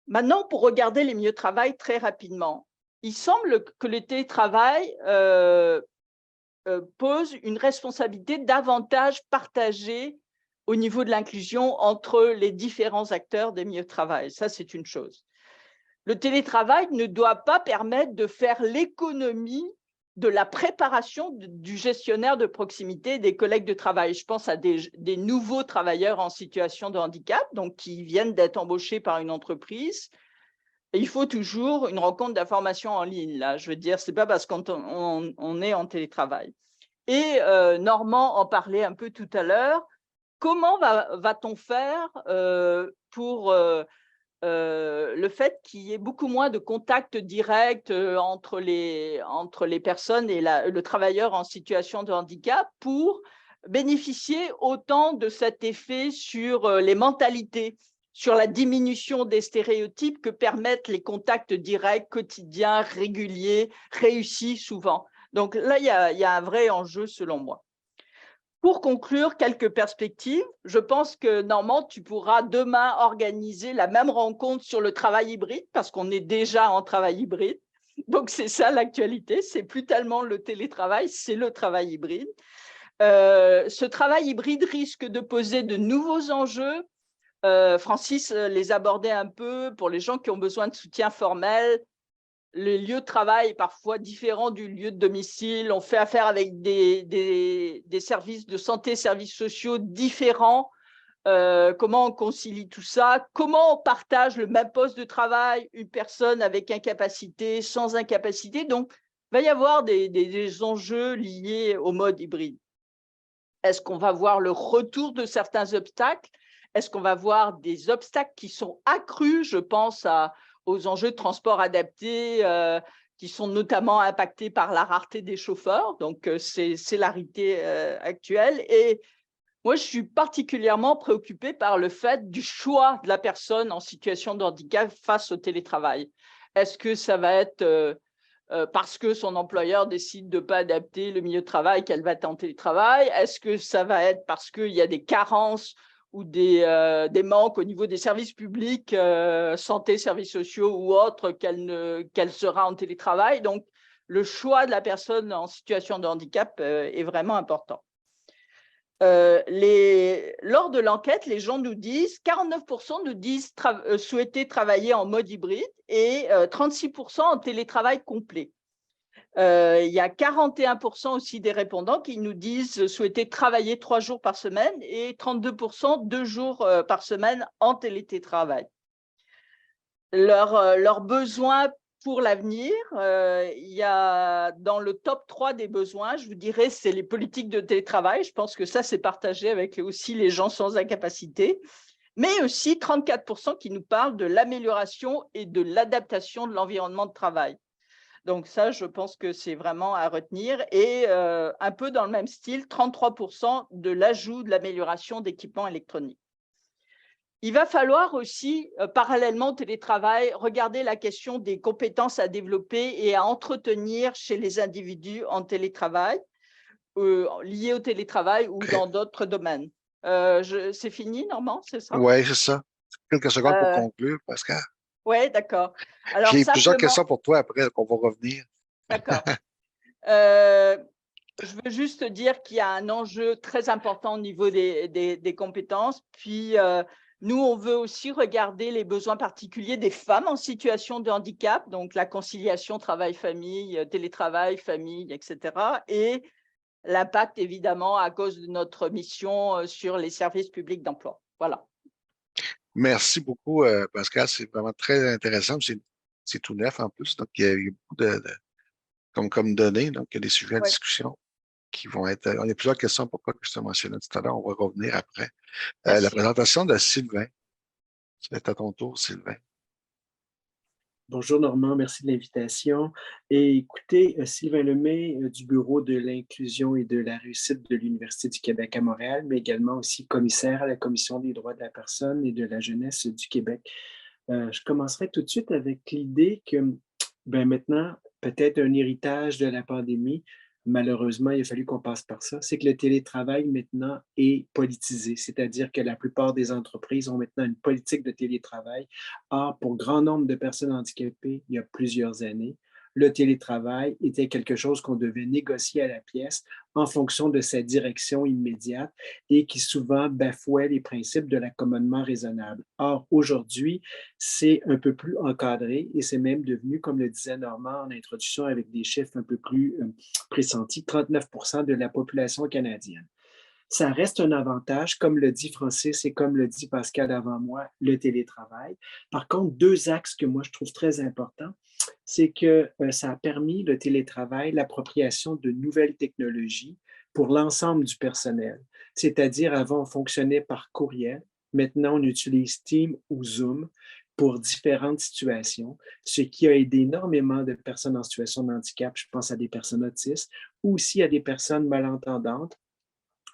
Maintenant, pour regarder les milieux de travail très rapidement, il semble que le télétravail pose une responsabilité davantage partagée au niveau de l'inclusion entre les différents acteurs des milieux de travail. Ça, c'est une chose. Le télétravail ne doit pas permettre de faire l'économie de la préparation du gestionnaire de proximité des collègues de travail. Je pense à des nouveaux travailleurs en situation de handicap, donc qui viennent d'être embauchés par une entreprise. Et il faut toujours une rencontre d'information en ligne. Là, je veux dire, ce n'est pas parce qu'on est en télétravail. Et Normand en parlait un peu tout à l'heure. Comment va-t-on faire pour le fait qu'il y ait beaucoup moins de contact direct entre les personnes et le travailleur en situation de handicap pour bénéficier autant de cet effet sur les mentalités, sur la diminution des stéréotypes que permettent les contacts directs, quotidiens, réguliers, réussis souvent. Donc là, il y a un vrai enjeu selon moi. Pour conclure, quelques perspectives. Je pense que, Normand, tu pourras demain organiser la même rencontre sur le travail hybride, parce qu'on est déjà en travail hybride. Donc, c'est ça l'actualité. C'est plus tellement le télétravail, c'est le travail hybride. Ce travail hybride risque de poser de nouveaux enjeux. Francis les abordait un peu pour les gens qui ont besoin de soutien formel. Le lieu de travail est parfois différent du lieu de domicile. On fait affaire avec des services de santé, services sociaux différents. Comment on concilie tout ça? Comment on partage le même poste de travail, une personne avec incapacité, sans incapacité? Donc, il va y avoir des enjeux liés au mode hybride. Est-ce qu'on va voir le retour de certains obstacles? Est-ce qu'on va voir des obstacles qui sont accrus? Je pense aux enjeux de transport adapté qui sont notamment impactés par la rareté des chauffeurs. Donc, c'est la réalité actuelle. Et moi, je suis particulièrement préoccupée par le fait du choix de la personne en situation de handicap face au télétravail. Est-ce que ça va être parce que son employeur décide de ne pas adapter le milieu de travail qu'elle va être en télétravail? Est-ce que ça va être parce qu'il y a des carences ou des manques au niveau des services publics, santé, services sociaux ou autres, qu'elle sera en télétravail? Donc, le choix de la personne en situation de handicap est vraiment important. Lors de l'enquête, les gens nous disent, 49% nous disent souhaiter travailler en mode hybride et 36% en télétravail complet. Il y a 41% aussi des répondants qui nous disent souhaiter travailler 3 jours par semaine et 32% 2 jours par semaine en télétravail. Leurs besoins pour l'avenir, il y a dans le top 3 des besoins, je vous dirais, c'est les politiques de télétravail. Je pense que ça, c'est partagé avec aussi les gens sans incapacité, mais aussi 34% qui nous parlent de l'amélioration et de l'adaptation de l'environnement de travail. Donc ça, je pense que c'est vraiment à retenir. Et un peu dans le même style, 33% de l'ajout de l'amélioration d'équipements électroniques. Il va falloir aussi, parallèlement au télétravail, regarder la question des compétences à développer et à entretenir chez les individus en télétravail, liés au télétravail ou dans d'autres domaines. C'est fini, Normand, c'est ça? Oui, c'est ça. Quelques secondes pour conclure, Pascal. Oui, d'accord. Alors, J'ai plusieurs simplement, questions pour toi après qu'on va revenir. d'accord. Je veux juste dire qu'il y a un enjeu très important au niveau des compétences. Puis, nous, on veut aussi regarder les besoins particuliers des femmes en situation de handicap, donc la conciliation travail-famille, télétravail, famille, etc. Et l'impact, évidemment, à cause de notre mission sur les services publics d'emploi. Voilà. Merci beaucoup, Pascal. C'est vraiment très intéressant. C'est tout neuf en plus. Donc, il y a eu beaucoup comme données. Donc, il y a des sujets à Ouais. discussion qui vont être. On a plusieurs questions pourquoi je te mentionnais tout à l'heure. On va revenir après. La Merci. présentation de Sylvain. C'est à ton tour, Sylvain. Bonjour Normand, merci de l'invitation. Et écoutez, Sylvain Lemay du Bureau de l'inclusion et de la réussite de l'Université du Québec à Montréal, mais également aussi commissaire à la Commission des droits de la personne et de la jeunesse du Québec. Je commencerai tout de suite avec l'idée que maintenant, peut-être un héritage de la pandémie, malheureusement, il a fallu qu'on passe par ça, c'est que le télétravail maintenant est politisé, c'est-à-dire que la plupart des entreprises ont maintenant une politique de télétravail. Or, pour grand nombre de personnes handicapées, il y a plusieurs années, le télétravail était quelque chose qu'on devait négocier à la pièce en fonction de sa direction immédiate et qui souvent bafouait les principes de l'accommodement raisonnable. Or, aujourd'hui, c'est un peu plus encadré et c'est même devenu, comme le disait Normand en introduction avec des chiffres un peu plus pressentis, 39% de la population canadienne. Ça reste un avantage, comme le dit Francis et comme le dit Pascal avant moi, le télétravail. Par contre, 2 axes que moi je trouve très importants, c'est que ça a permis, le télétravail, l'appropriation de nouvelles technologies pour l'ensemble du personnel. C'est-à-dire, avant, on fonctionnait par courriel. Maintenant, on utilise Teams ou Zoom pour différentes situations, ce qui a aidé énormément de personnes en situation de handicap. Je pense à des personnes autistes ou aussi à des personnes malentendantes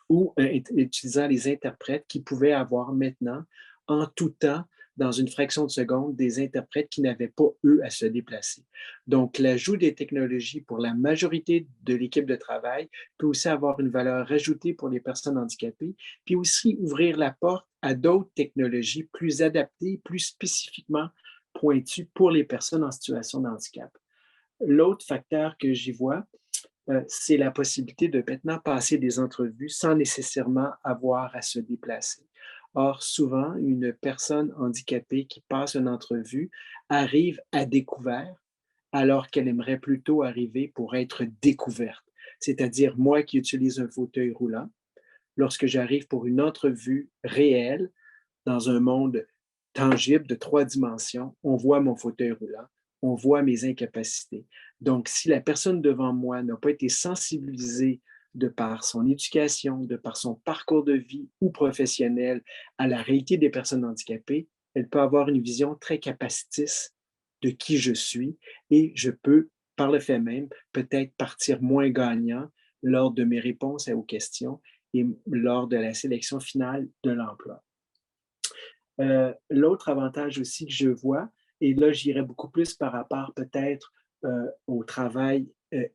ou utilisant les interprètes qui pouvaient avoir maintenant, en tout temps, dans une fraction de seconde, des interprètes qui n'avaient pas, eux, à se déplacer. Donc, l'ajout des technologies pour la majorité de l'équipe de travail peut aussi avoir une valeur ajoutée pour les personnes handicapées, puis aussi ouvrir la porte à d'autres technologies plus adaptées, plus spécifiquement pointues pour les personnes en situation de handicap. L'autre facteur que j'y vois, c'est la possibilité de maintenant passer des entrevues sans nécessairement avoir à se déplacer. Or, souvent, une personne handicapée qui passe une entrevue arrive à découvert alors qu'elle aimerait plutôt arriver pour être découverte. C'est-à-dire, moi qui utilise un fauteuil roulant, lorsque j'arrive pour une entrevue réelle dans un monde tangible de 3 dimensions, on voit mon fauteuil roulant, on voit mes incapacités. Donc, si la personne devant moi n'a pas été sensibilisée de par son éducation, de par son parcours de vie ou professionnel à la réalité des personnes handicapées, elle peut avoir une vision très capacitiste de qui je suis et je peux, par le fait même, peut-être partir moins gagnant lors de mes réponses aux questions et lors de la sélection finale de l'emploi. L'autre avantage aussi que je vois, et là, j'irais beaucoup plus par rapport peut-être au travail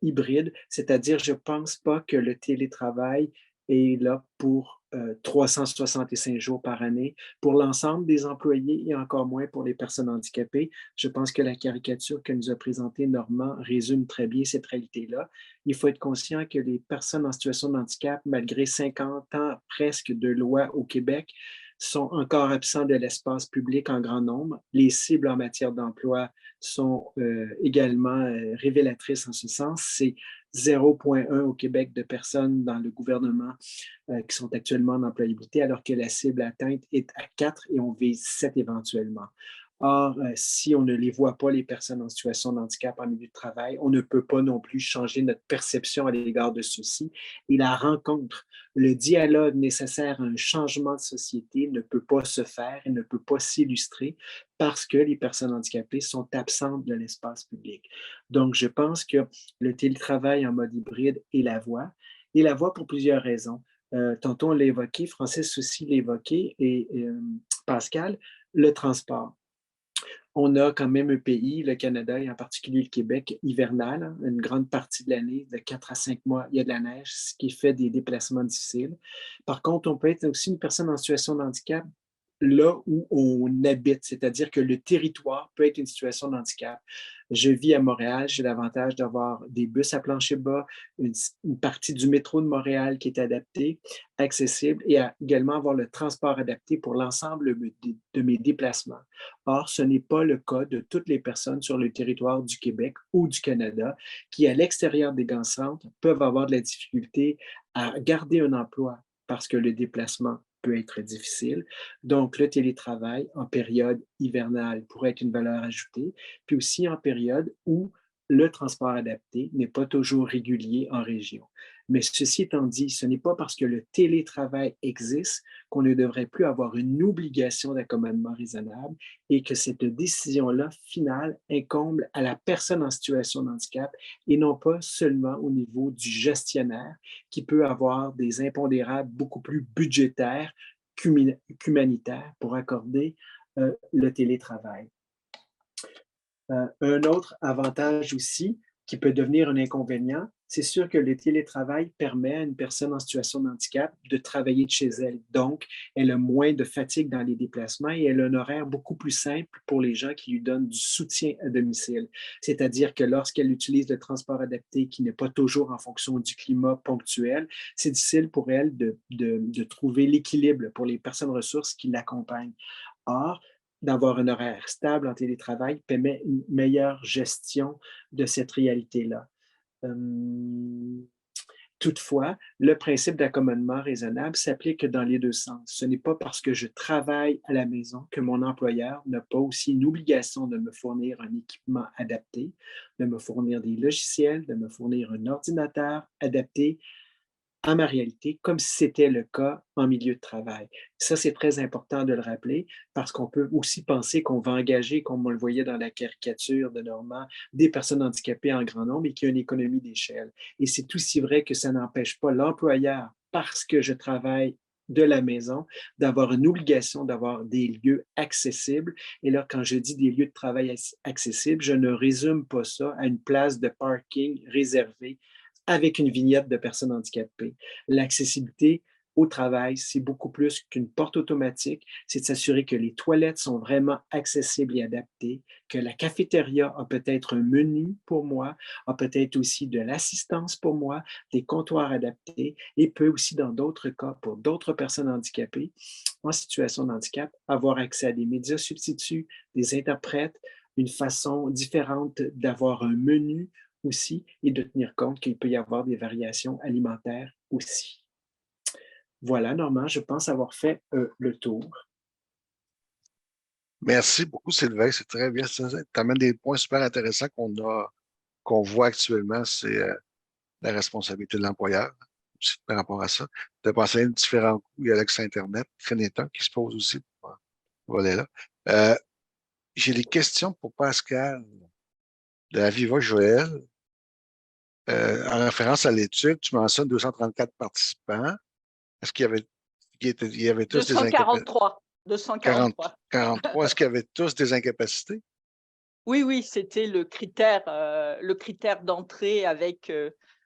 hybride, c'est-à-dire, je ne pense pas que le télétravail est là pour 365 jours par année. Pour l'ensemble des employés et encore moins pour les personnes handicapées, je pense que la caricature que nous a présentée Normand résume très bien cette réalité-là. Il faut être conscient que les personnes en situation de handicap, malgré 50 ans presque de loi au Québec, sont encore absents de l'espace public en grand nombre. Les cibles en matière d'emploi sont également révélatrices en ce sens. C'est 0,1 au Québec de personnes dans le gouvernement qui sont actuellement en employabilité, alors que la cible atteinte est à 4 et on vise 7 éventuellement. Or, si on ne les voit pas, les personnes en situation de handicap en milieu de travail, on ne peut pas non plus changer notre perception à l'égard de ceux-ci. Et la rencontre, le dialogue nécessaire à un changement de société ne peut pas se faire et ne peut pas s'illustrer parce que les personnes handicapées sont absentes de l'espace public. Donc, je pense que le télétravail en mode hybride est la voie. Et la voie pour plusieurs raisons. Tantôt, on l'a évoqué, Francis aussi l'a évoqué, et Pascal, le transport. On a quand même un pays, le Canada et en particulier le Québec, hivernal, hein, une grande partie de l'année, de 4 à 5 mois, il y a de la neige, ce qui fait des déplacements difficiles. Par contre, on peut être aussi une personne en situation de handicap là où on habite, c'est-à-dire que le territoire peut être une situation de handicap. Je vis à Montréal, j'ai l'avantage d'avoir des bus à plancher bas, une partie du métro de Montréal qui est adaptée, accessible, et également avoir le transport adapté pour l'ensemble de mes déplacements. Or, ce n'est pas le cas de toutes les personnes sur le territoire du Québec ou du Canada qui, à l'extérieur des grands centres, peuvent avoir de la difficulté à garder un emploi parce que le déplacement peut être difficile. Donc, le télétravail en période hivernale pourrait être une valeur ajoutée, puis aussi en période où le transport adapté n'est pas toujours régulier en région. Mais ceci étant dit, ce n'est pas parce que le télétravail existe qu'on ne devrait plus avoir une obligation d'accommodement raisonnable et que cette décision-là finale incombe à la personne en situation de handicap et non pas seulement au niveau du gestionnaire qui peut avoir des impondérables beaucoup plus budgétaires qu'humanitaires pour accorder le télétravail. Un autre avantage aussi qui peut devenir un inconvénient, c'est sûr que le télétravail permet à une personne en situation de handicap de travailler de chez elle. Donc, elle a moins de fatigue dans les déplacements et elle a un horaire beaucoup plus simple pour les gens qui lui donnent du soutien à domicile. C'est-à-dire que lorsqu'elle utilise le transport adapté qui n'est pas toujours en fonction du climat ponctuel, c'est difficile pour elle de trouver l'équilibre pour les personnes ressources qui l'accompagnent. Or, d'avoir un horaire stable en télétravail permet une meilleure gestion de cette réalité-là. Toutefois, le principe d'accommodement raisonnable s'applique dans les deux sens. Ce n'est pas parce que je travaille à la maison que mon employeur n'a pas aussi une obligation de me fournir un équipement adapté, de me fournir des logiciels, de me fournir un ordinateur adapté à ma réalité, comme si c'était le cas en milieu de travail. Ça, c'est très important de le rappeler parce qu'on peut aussi penser qu'on va engager, comme on le voyait dans la caricature de Normand, des personnes handicapées en grand nombre et qu'il y a une économie d'échelle. Et c'est aussi vrai que ça n'empêche pas l'employeur, parce que je travaille de la maison, d'avoir une obligation d'avoir des lieux accessibles. Et là, quand je dis des lieux de travail accessibles, je ne résume pas ça à une place de parking réservée avec une vignette de personnes handicapées. L'accessibilité au travail, c'est beaucoup plus qu'une porte automatique, c'est de s'assurer que les toilettes sont vraiment accessibles et adaptées, que la cafétéria a peut-être un menu pour moi, a peut-être aussi de l'assistance pour moi, des comptoirs adaptés et peut aussi, dans d'autres cas, pour d'autres personnes handicapées en situation de handicap, avoir accès à des médias substituts, des interprètes, une façon différente d'avoir un menu aussi et de tenir compte qu'il peut y avoir des variations alimentaires aussi. Voilà, Normand, je pense avoir fait le tour. Merci beaucoup, Sylvain. C'est très bien. Tu amènes des points super intéressants qu'on voit actuellement. C'est la responsabilité de l'employeur aussi par rapport à ça. De penser à différents coûts. Il y a l'accès Internet, Crénéton, qui se pose aussi pour ce volet-là. J'ai des questions pour Pascal de Aviva Joël. En référence à l'étude, tu mentionnes 234 participants. Est-ce il y avait tous des incapacités? 243. 243. 43. Est-ce qu'il y avait tous des incapacités? Oui, c'était le critère d'entrée avec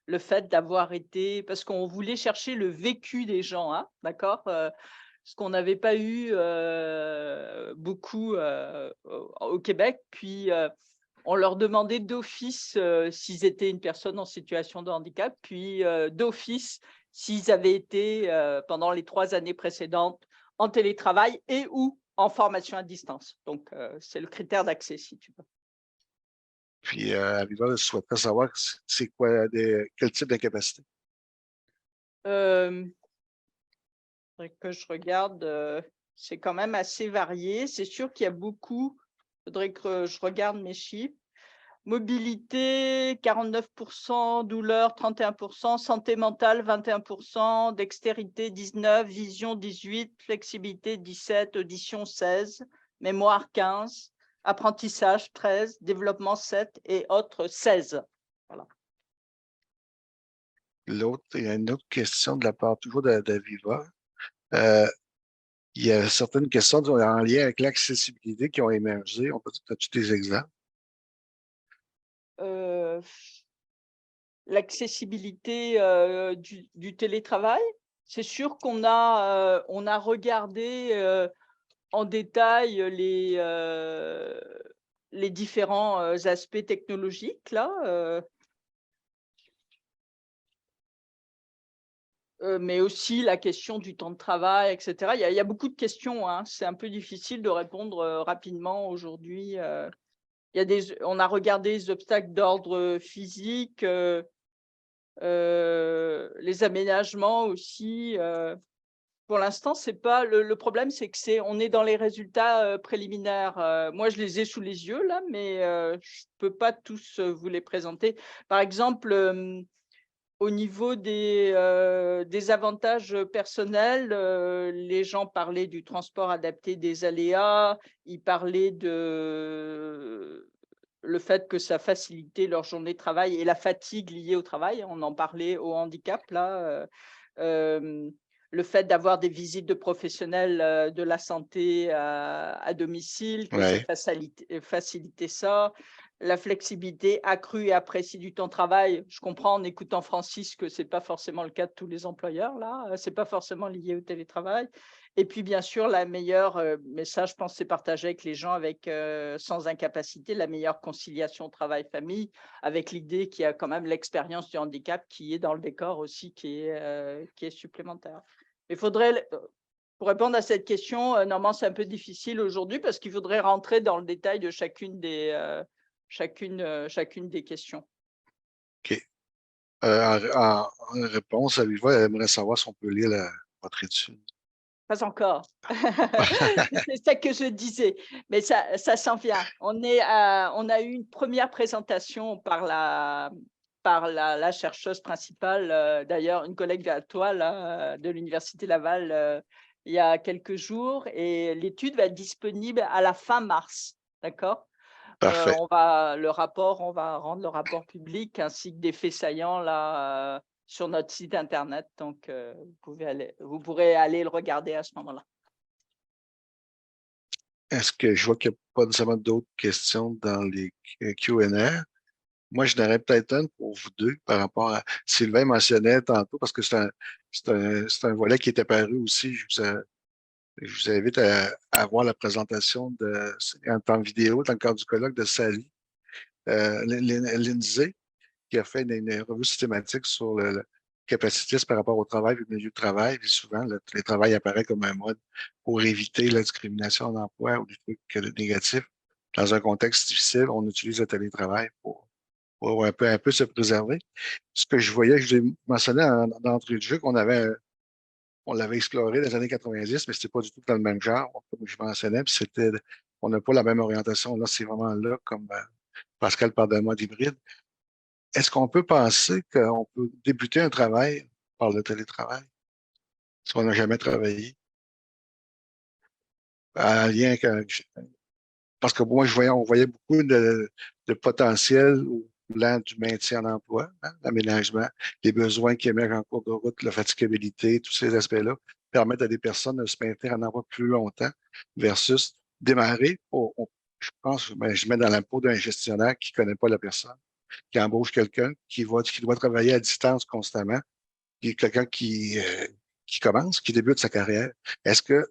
le fait d'avoir été, parce qu'on voulait chercher le vécu des gens, hein, d'accord, ce qu'on n'avait pas eu beaucoup au Québec. Puis on leur demandait d'office s'ils étaient une personne en situation de handicap, puis d'office s'ils avaient été pendant les 3 années précédentes en télétravail et ou en formation à distance. Donc, c'est le critère d'accès, si tu veux. Puis, Aviva souhaiterait savoir c'est quoi, quel type d'incapacité? Faudrait que je regarde, c'est quand même assez varié. C'est sûr qu'il y a beaucoup, faudrait que je regarde mes chiffres. Mobilité, 49%, douleur, 31%, santé mentale, 21%, dextérité, 19%, vision, 18%, flexibilité, 17%, audition, 16%, mémoire, 15%, apprentissage, 13%, développement, 7% et autres, 16%. Voilà. Il y a une autre question de la part toujours d'Aviva. Il y a certaines questions en lien avec l'accessibilité qui ont émergé. As-tu des exemples? L'accessibilité du télétravail. C'est sûr qu'on a regardé en détail les différents aspects technologiques là, mais aussi la question du temps de travail, etc. Il y a beaucoup de questions, hein. C'est un peu difficile de répondre rapidement aujourd'hui. On a regardé les obstacles d'ordre physique, les aménagements aussi. Pour l'instant, c'est pas le problème, c'est que on est dans les résultats préliminaires. Moi, je les ai sous les yeux là, mais je peux pas tous vous les présenter. Par exemple, au niveau des avantages personnels, les gens parlaient du transport adapté des aléas, ils parlaient de le fait que ça facilitait leur journée de travail et la fatigue liée au travail. On en parlait au handicap là. Le fait d'avoir des visites de professionnels de la santé à domicile, que ça Ouais. facilitait ça. La flexibilité accrue et appréciée du temps de travail. Je comprends en écoutant Francis que ce n'est pas forcément le cas de tous les employeurs, là. Ce n'est pas forcément lié au télétravail. Et puis, bien sûr, la meilleure, mais ça, je pense, c'est partagé avec les gens avec, sans incapacité, la meilleure conciliation travail-famille, avec l'idée qu'il y a quand même l'expérience du handicap qui est dans le décor aussi, qui est supplémentaire. Il faudrait, pour répondre à cette question, normalement, c'est un peu difficile aujourd'hui parce qu'il faudrait rentrer dans le détail de chacune des questions. OK. En réponse, Aviva, elle aimerait savoir si on peut lire votre étude. Pas encore. C'est ça que je disais, mais ça s'en vient. On a eu une première présentation par la chercheuse principale, d'ailleurs une collègue à toi là, de l'Université Laval il y a quelques jours, et l'étude va être disponible à la fin mars, d'accord? Parfait. On va rendre le rapport public ainsi que des faits saillants là sur notre site internet, donc vous pourrez aller le regarder à ce moment-là. Est-ce que je vois qu'il n'y a pas nécessairement d'autres questions dans les Q&A? moi, je n'aurais peut-être une pour vous deux par rapport à Sylvain mentionnait tantôt, parce que c'est un volet qui est apparu aussi. Je vous invite à voir la présentation en temps vidéo dans le cadre du colloque de Sally Lindsay, qui a fait une revue systématique sur le capacitisme par rapport au travail et au milieu de travail. Et souvent, le télétravail apparaît comme un mode pour éviter la discrimination en emploi ou des trucs négatifs. Dans un contexte difficile, on utilise le télétravail pour un peu se préserver. Ce que je voyais, je l'ai mentionné d'entrée de jeu, on l'avait exploré dans les années 90, mais c'était pas du tout dans le même genre, comme je mentionnais, puis on n'a pas la même orientation. Là, c'est vraiment là, comme Pascal parle d'un mode hybride. Est-ce qu'on peut penser qu'on peut débuter un travail par le télétravail si on n'a jamais travaillé? En lien parce que moi, on voyait beaucoup de potentiel au plan du maintien en emploi, hein, l'aménagement, les besoins qui émergent en cours de route, la fatigabilité, tous ces aspects-là permettent à des personnes de se maintenir en emploi plus longtemps versus démarrer. Je pense, je mets dans la peau d'un gestionnaire qui ne connaît pas la personne, qui embauche quelqu'un qui doit travailler à distance constamment, qui est quelqu'un qui commence, qui débute sa carrière. Est-ce qu'il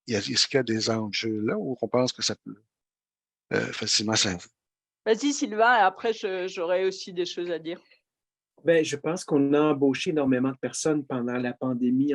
y a des enjeux là où on pense que ça peut facilement s'inventer? Vas-y, Sylvain, et après, j'aurai aussi des choses à dire. Bien, je pense qu'on a embauché énormément de personnes pendant la pandémie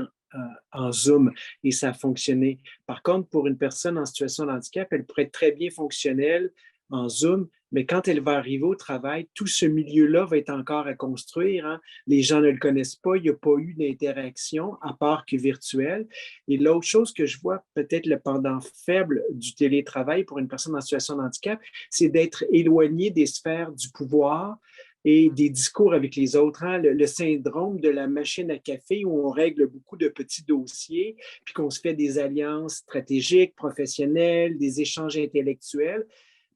en Zoom et ça a fonctionné. Par contre, pour une personne en situation de handicap, elle pourrait être très bien fonctionnelle en Zoom, mais quand elle va arriver au travail, tout ce milieu-là va être encore à construire, hein. Les gens ne le connaissent pas, il n'y a pas eu d'interaction à part que virtuelle. Et l'autre chose que je vois, peut-être le pendant faible du télétravail pour une personne en situation de handicap, c'est d'être éloigné des sphères du pouvoir et des discours avec les autres, hein? Le syndrome de la machine à café où on règle beaucoup de petits dossiers, puis qu'on se fait des alliances stratégiques, professionnelles, des échanges intellectuels.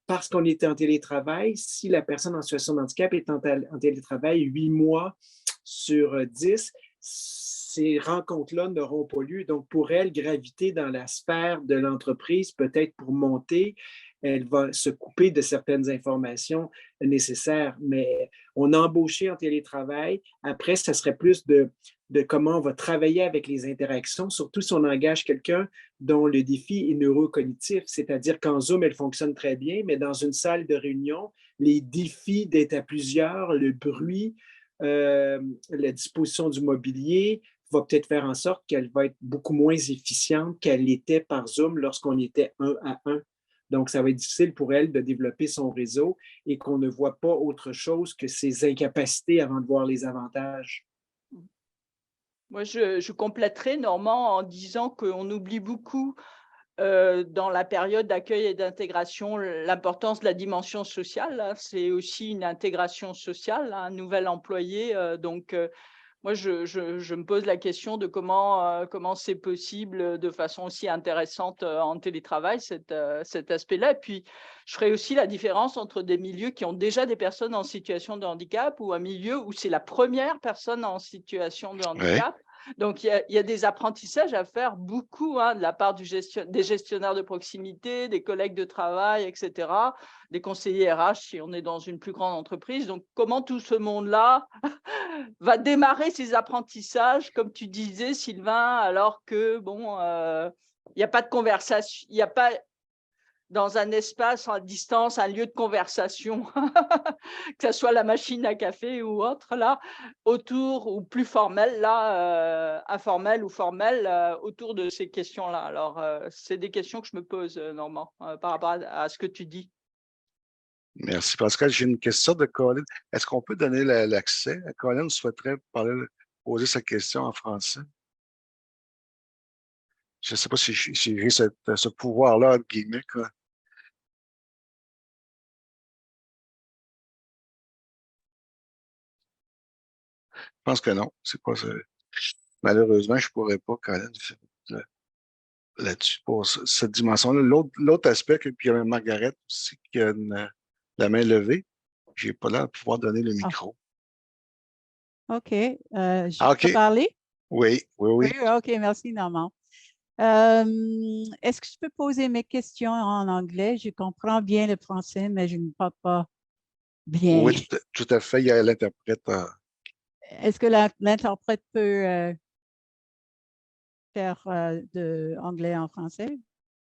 Parce qu'on était en télétravail, si la personne en situation de handicap est en télétravail 8 mois sur 10, ces rencontres-là n'auront pas lieu. Donc, pour elle, graviter dans la sphère de l'entreprise, peut-être pour monter, elle va se couper de certaines informations nécessaires. Mais on a embauché en télétravail. Après, ça serait plus de comment on va travailler avec les interactions, surtout si on engage quelqu'un dont le défi est neurocognitif, c'est-à-dire qu'en Zoom, elle fonctionne très bien, mais dans une salle de réunion, les défis d'être à plusieurs, le bruit, la disposition du mobilier va peut-être faire en sorte qu'elle va être beaucoup moins efficiente qu'elle l'était par Zoom lorsqu'on était 1 à 1. Donc, ça va être difficile pour elle de développer son réseau et qu'on ne voit pas autre chose que ses incapacités avant de voir les avantages. Moi, je compléterai, Normand, en disant qu'on oublie beaucoup dans la période d'accueil et d'intégration l'importance de la dimension sociale, hein. C'est aussi une intégration sociale, hein, un nouvel employé. Moi, je me pose la question de comment c'est possible de façon aussi intéressante en télétravail, cet aspect-là. Et puis, je ferai aussi la différence entre des milieux qui ont déjà des personnes en situation de handicap ou un milieu où c'est la première personne en situation de Oui. handicap. Donc, il y a des apprentissages à faire beaucoup, hein, de la part des gestionnaires de proximité, des collègues de travail, etc., des conseillers RH si on est dans une plus grande entreprise. Donc, comment tout ce monde-là va démarrer ses apprentissages, comme tu disais, Sylvain, alors que, bon, il n'y a pas de conversation, il n'y a pas dans un espace à distance, un lieu de conversation, que ce soit la machine à café ou autre, là, autour, ou plus formel, là, informel ou formel, autour de ces questions-là. Alors, c'est des questions que je me pose, Normand, par rapport à ce que tu dis. Merci, Pascal. J'ai une question de Colin. Est-ce qu'on peut donner l'accès? Colin souhaiterait poser sa question en français. Je ne sais pas si j'ai ce pouvoir-là, entre guillemets, quoi. Je pense que non. C'est pas ça. Malheureusement, je ne pourrais pas, Colin, là-dessus, pour cette dimension-là. L'autre aspect, puis il y a Margaret aussi qui a la main levée. Je n'ai pas l'air de pouvoir donner le micro. OK. Je OK. peux parler? Oui. Oui, OK. Merci, Normand. Est-ce que je peux poser mes questions en anglais? Je comprends bien le français, mais je ne parle pas Bien. Oui, tout à fait. Il y a l'interprète. Est-ce que l'interprète peut faire de anglais en français?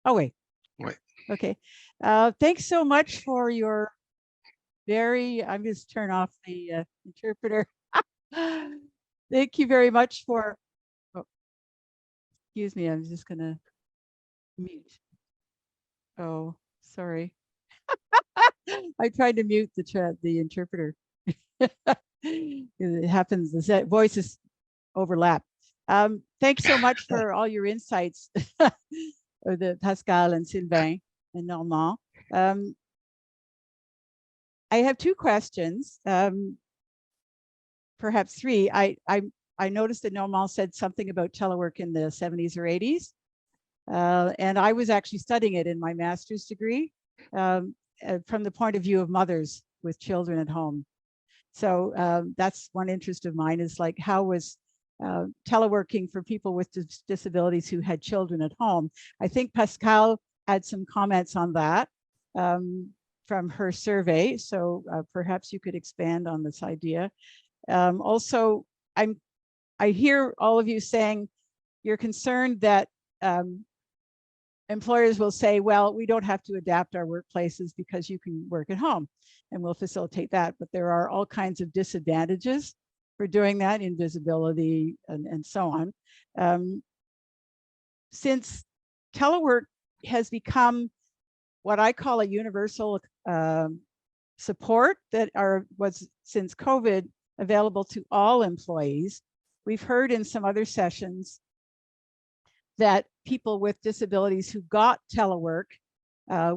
Ah oui. Oui. Okay. Thanks so much for your I'm just turn off the interpreter. Thank you very much for, oh, excuse me, I'm just gonna mute. Oh, sorry. I tried to mute the interpreter. It happens, the voices overlap. Thanks so much for all your insights, the Pascal and Sylvain and Normand. I have two questions, perhaps three. I noticed that Normand said something about telework in the 70s or 80s. And I was actually studying it in my master's degree from the point of view of mothers with children at home. So that's one interest of mine, is like, how was teleworking for people with disabilities who had children at home? I think Pascal had some comments on that from her survey. So perhaps you could expand on this idea. Also, I hear all of you saying you're concerned that employers will say, well, we don't have to adapt our workplaces because you can work at home, and we'll facilitate that. But there are all kinds of disadvantages for doing that, invisibility and so on. Since telework has become what I call a universal support that was since COVID available to all employees, we've heard in some other sessions that people with disabilities who got telework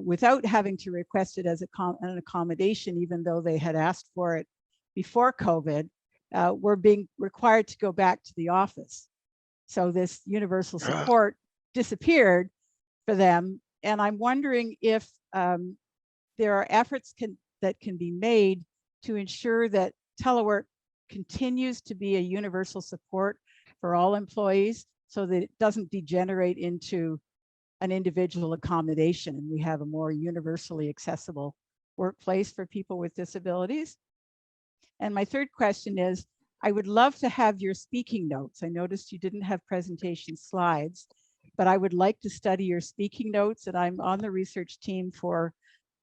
without having to request it as an accommodation, even though they had asked for it before COVID, were being required to go back to the office. So this universal support disappeared for them. And I'm wondering if there are efforts that can be made to ensure that telework continues to be a universal support for all employees, so that it doesn't degenerate into an individual accommodation and we have a more universally accessible workplace for people with disabilities. And my third question is, I would love to have your speaking notes. I noticed you didn't have presentation slides, but I would like to study your speaking notes, and I'm on the research team for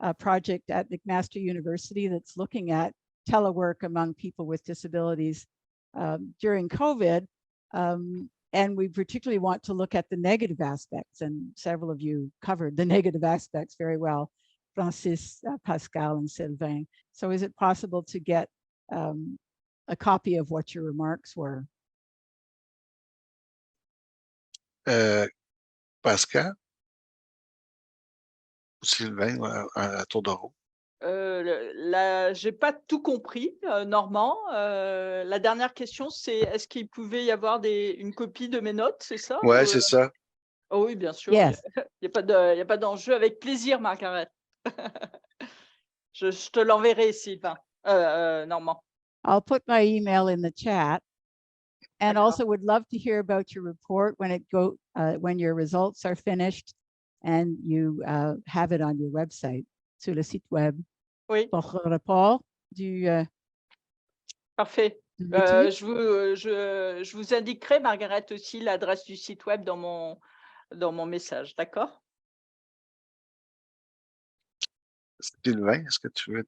a project at McMaster University that's looking at telework among people with disabilities during COVID. And we particularly want to look at the negative aspects, and several of you covered the negative aspects very well, Francis, Pascal, and Sylvain. So is it possible to get a copy of what your remarks were? Pascal? Sylvain, à tour de rôle. J'ai pas tout compris, Normand. La dernière question, c'est est-ce qu'il pouvait y avoir une copie de mes notes, c'est ça? Ouais, c'est ça. Oh oui, bien sûr. Yes. Il n'y a pas d'enjeu. Avec plaisir, Margaret. Je te l'enverrai, Sylvain. Normand. I'll put my email in the chat, and D'accord. also would love to hear about your report when your results are finished and you have it on your website, sur le site web. Oui, Pour le rapport du parfait. l'étude. Je vous indiquerai, Margaret, aussi l'adresse du site web dans mon message, d'accord? Sylvain, est-ce que tu veux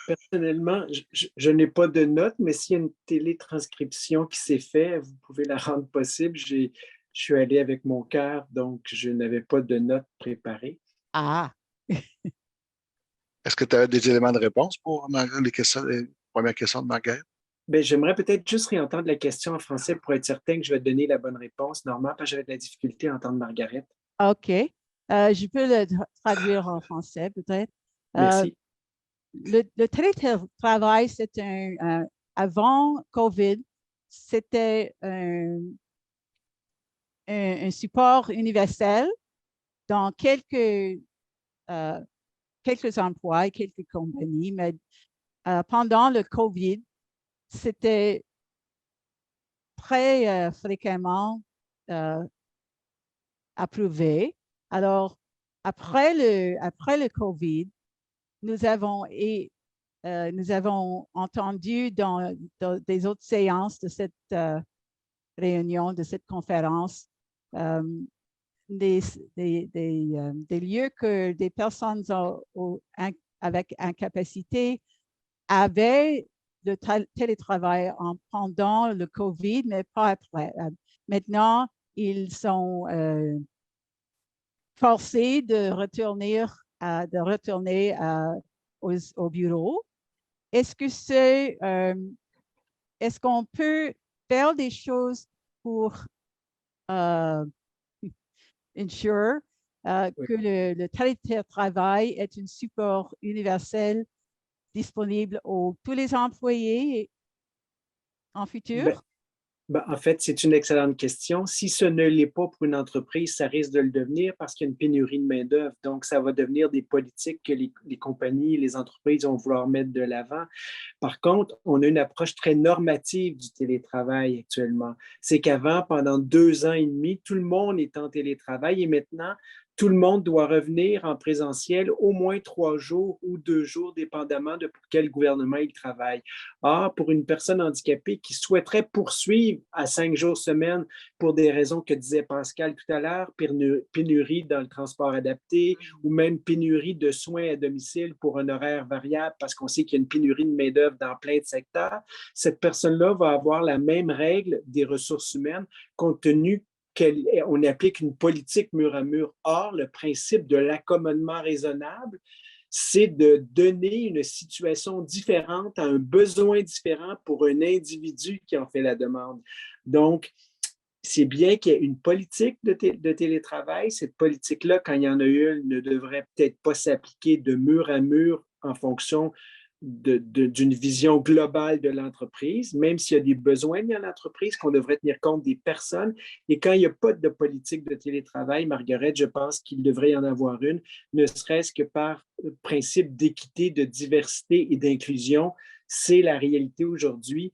Personnellement, je n'ai pas de notes, mais s'il y a une télétranscription qui s'est faite, vous pouvez la rendre possible. Je suis allé avec mon cœur, donc je n'avais pas de notes préparées. Ah, Est-ce que tu as des éléments de réponse pour les premières questions de Margaret? Ben, j'aimerais peut-être juste réentendre la question en français pour être certain que je vais donner la bonne réponse. Normand, parce que j'avais de la difficulté à entendre Margaret. OK. Je peux le traduire en français, peut-être. Merci. Le télétravail, c'est avant COVID, c'était un support universel dans quelques emplois et quelques compagnies, mais pendant le COVID, c'était très fréquemment approuvé. Alors, après le COVID, nous avons entendu dans des autres séances de cette réunion, de cette conférence, des lieux que des personnes avec incapacité avaient de télétravail pendant le COVID, mais pas après. Maintenant, ils sont forcés de retourner au bureau. Est-ce qu'on peut faire des choses pour ensure que le télétravail est un support universel disponible aux tous les employés en futur? En fait, c'est une excellente question. Si ce ne l'est pas pour une entreprise, ça risque de le devenir parce qu'il y a une pénurie de main-d'œuvre. Donc, ça va devenir des politiques que les compagnies, les entreprises vont vouloir mettre de l'avant. Par contre, on a une approche très normative du télétravail actuellement. C'est qu'avant, pendant 2 ans et demi, tout le monde est en télétravail et maintenant, tout le monde doit revenir en présentiel au moins 3 jours ou 2 jours, dépendamment de pour quel gouvernement il travaille. Or, pour une personne handicapée qui souhaiterait poursuivre à 5 jours semaine pour des raisons que disait Pascal tout à l'heure, pénurie dans le transport adapté ou même pénurie de soins à domicile pour un horaire variable parce qu'on sait qu'il y a une pénurie de main-d'œuvre dans plein de secteurs, cette personne-là va avoir la même règle des ressources humaines compte tenu qu'on applique une politique mur à mur. Or, le principe de l'accommodement raisonnable, c'est de donner une situation différente à un besoin différent pour un individu qui en fait la demande. Donc, c'est bien qu'il y ait une politique de télétravail. Cette politique-là, quand il y en a une, ne devrait peut-être pas s'appliquer de mur à mur en fonction d'une vision globale de l'entreprise, même s'il y a des besoins dans l'entreprise, qu'on devrait tenir compte des personnes. Et quand il n'y a pas de politique de télétravail, Marguerite, je pense qu'il devrait y en avoir une, ne serait-ce que par principe d'équité, de diversité et d'inclusion. C'est la réalité aujourd'hui.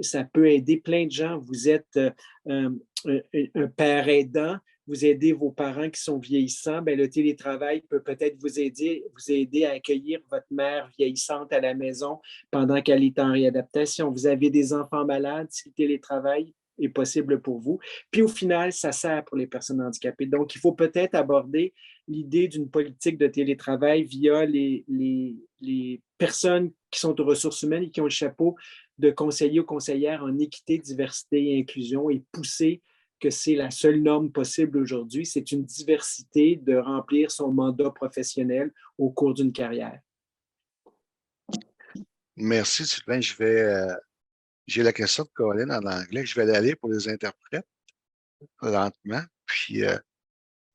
Ça peut aider plein de gens. Vous êtes un père aidant, vous aidez vos parents qui sont vieillissants, bien, le télétravail peut peut-être vous aider à accueillir votre mère vieillissante à la maison pendant qu'elle est en réadaptation. Vous avez des enfants malades, si le télétravail est possible pour vous. Puis au final, ça sert pour les personnes handicapées. Donc, il faut peut-être aborder l'idée d'une politique de télétravail via les personnes qui sont aux ressources humaines et qui ont le chapeau de conseillers ou conseillères en équité, diversité et inclusion et pousser que c'est la seule norme possible aujourd'hui. C'est une diversité de remplir son mandat professionnel au cours d'une carrière. Merci, Sylvain. J'ai la question de Colin en anglais. Je vais aller pour les interprètes lentement. Puis,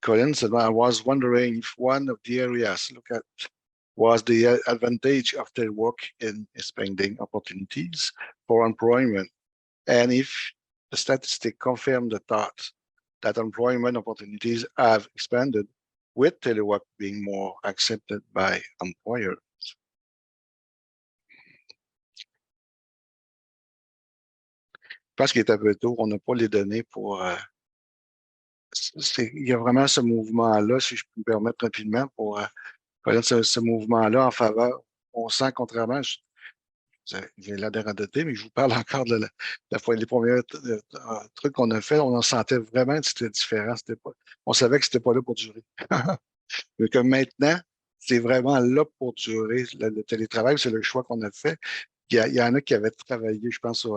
Colin said, I was wondering if one of the areas look at was the advantage of their work in expanding opportunities for employment, and if the statistic confirmed the thought that employment opportunities have expanded with telework being more accepted by employers. Je pense qu'il est un peu tôt, on n'a pas les données pour... il y a vraiment ce mouvement-là, si je peux me permettre rapidement, pour ce mouvement-là en faveur. On sent, contrairement, j'ai l'air de radoter, mais je vous parle encore de les premiers trucs qu'on a fait, on en sentait vraiment que c'était différent. On savait que c'était pas là pour durer. Mais que maintenant, c'est vraiment là pour durer. Le télétravail, c'est le choix qu'on a fait. Il y en a qui avaient travaillé, je pense,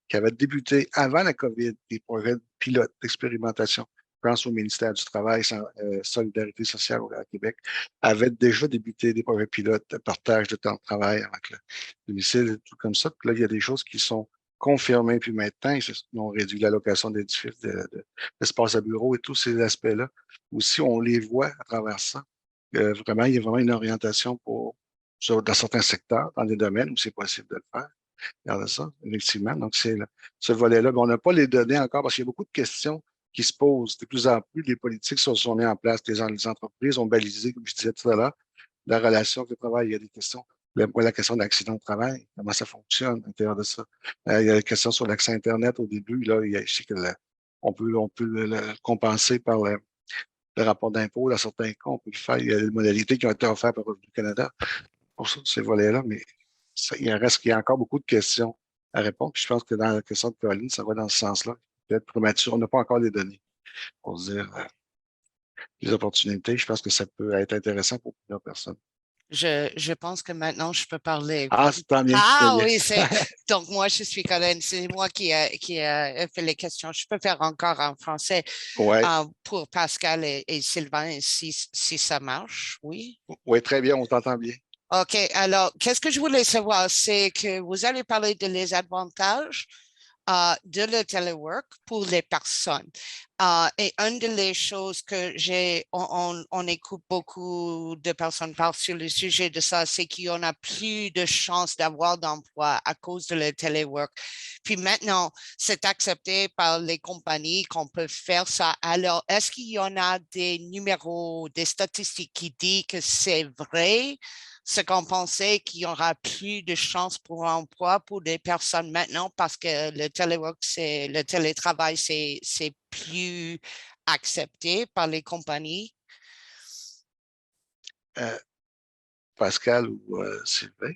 qui avaient débuté avant la COVID, des projets pilotes d'expérimentation. Je pense au ministère du Travail, Solidarité sociale au Québec, avaient déjà débuté des projets pilotes de partage de temps de travail avec le domicile et tout comme ça. Puis là, il y a des choses qui sont confirmées. Puis maintenant, ils ont réduit l'allocation d'espace à bureau et tous ces aspects-là. Aussi, on les voit à travers ça. Vraiment, il y a vraiment une orientation dans certains secteurs, dans des domaines où c'est possible de le faire. Regardez ça, effectivement. Donc, c'est ce volet-là. Mais on n'a pas les données encore parce qu'il y a beaucoup de questions qui se posent. De plus en plus, les politiques sont mises en place. Les entreprises ont balisé, comme je disais tout à l'heure, la relation avec le travail. Il y a des questions. La question d'accident de travail, comment ça fonctionne à l'intérieur de ça. Il y a la question sur l'accès Internet au début. Là, je sais que on peut le compenser par le rapport d'impôt, dans certains cas, on peut le faire. Il y a des modalités qui ont été offertes par Revenu Canada pour ces volets-là, mais il y a encore beaucoup de questions à répondre. Puis je pense que dans la question de Caroline, ça va dans ce sens-là. Peut-être prématuré, on n'a pas encore les données pour se dire les opportunités. Je pense que ça peut être intéressant pour plusieurs personnes. Je pense que maintenant, je peux parler. Ah, c'est tant bien. Ah oui, donc moi, je suis Colin. C'est moi qui a fait les questions. Je peux faire encore en français Ouais. pour Pascal et Sylvain, si ça marche, oui? Oui, très bien, on t'entend bien. OK, alors, qu'est-ce que je voulais savoir, c'est que vous allez parler de les avantages de le telework pour les personnes. Et une des choses que on écoute beaucoup de personnes parler sur le sujet de ça, c'est qu'il y en a plus de chances d'avoir d'emploi à cause de le telework. Puis maintenant, c'est accepté par les compagnies qu'on peut faire ça. Alors, est-ce qu'il y en a des numéros, des statistiques qui disent que c'est vrai? Ce qu'on pensait qu'il y aura plus de chances pour emploi pour des personnes maintenant parce que le télétravail, c'est plus accepté par les compagnies. Pascal ou Sylvain?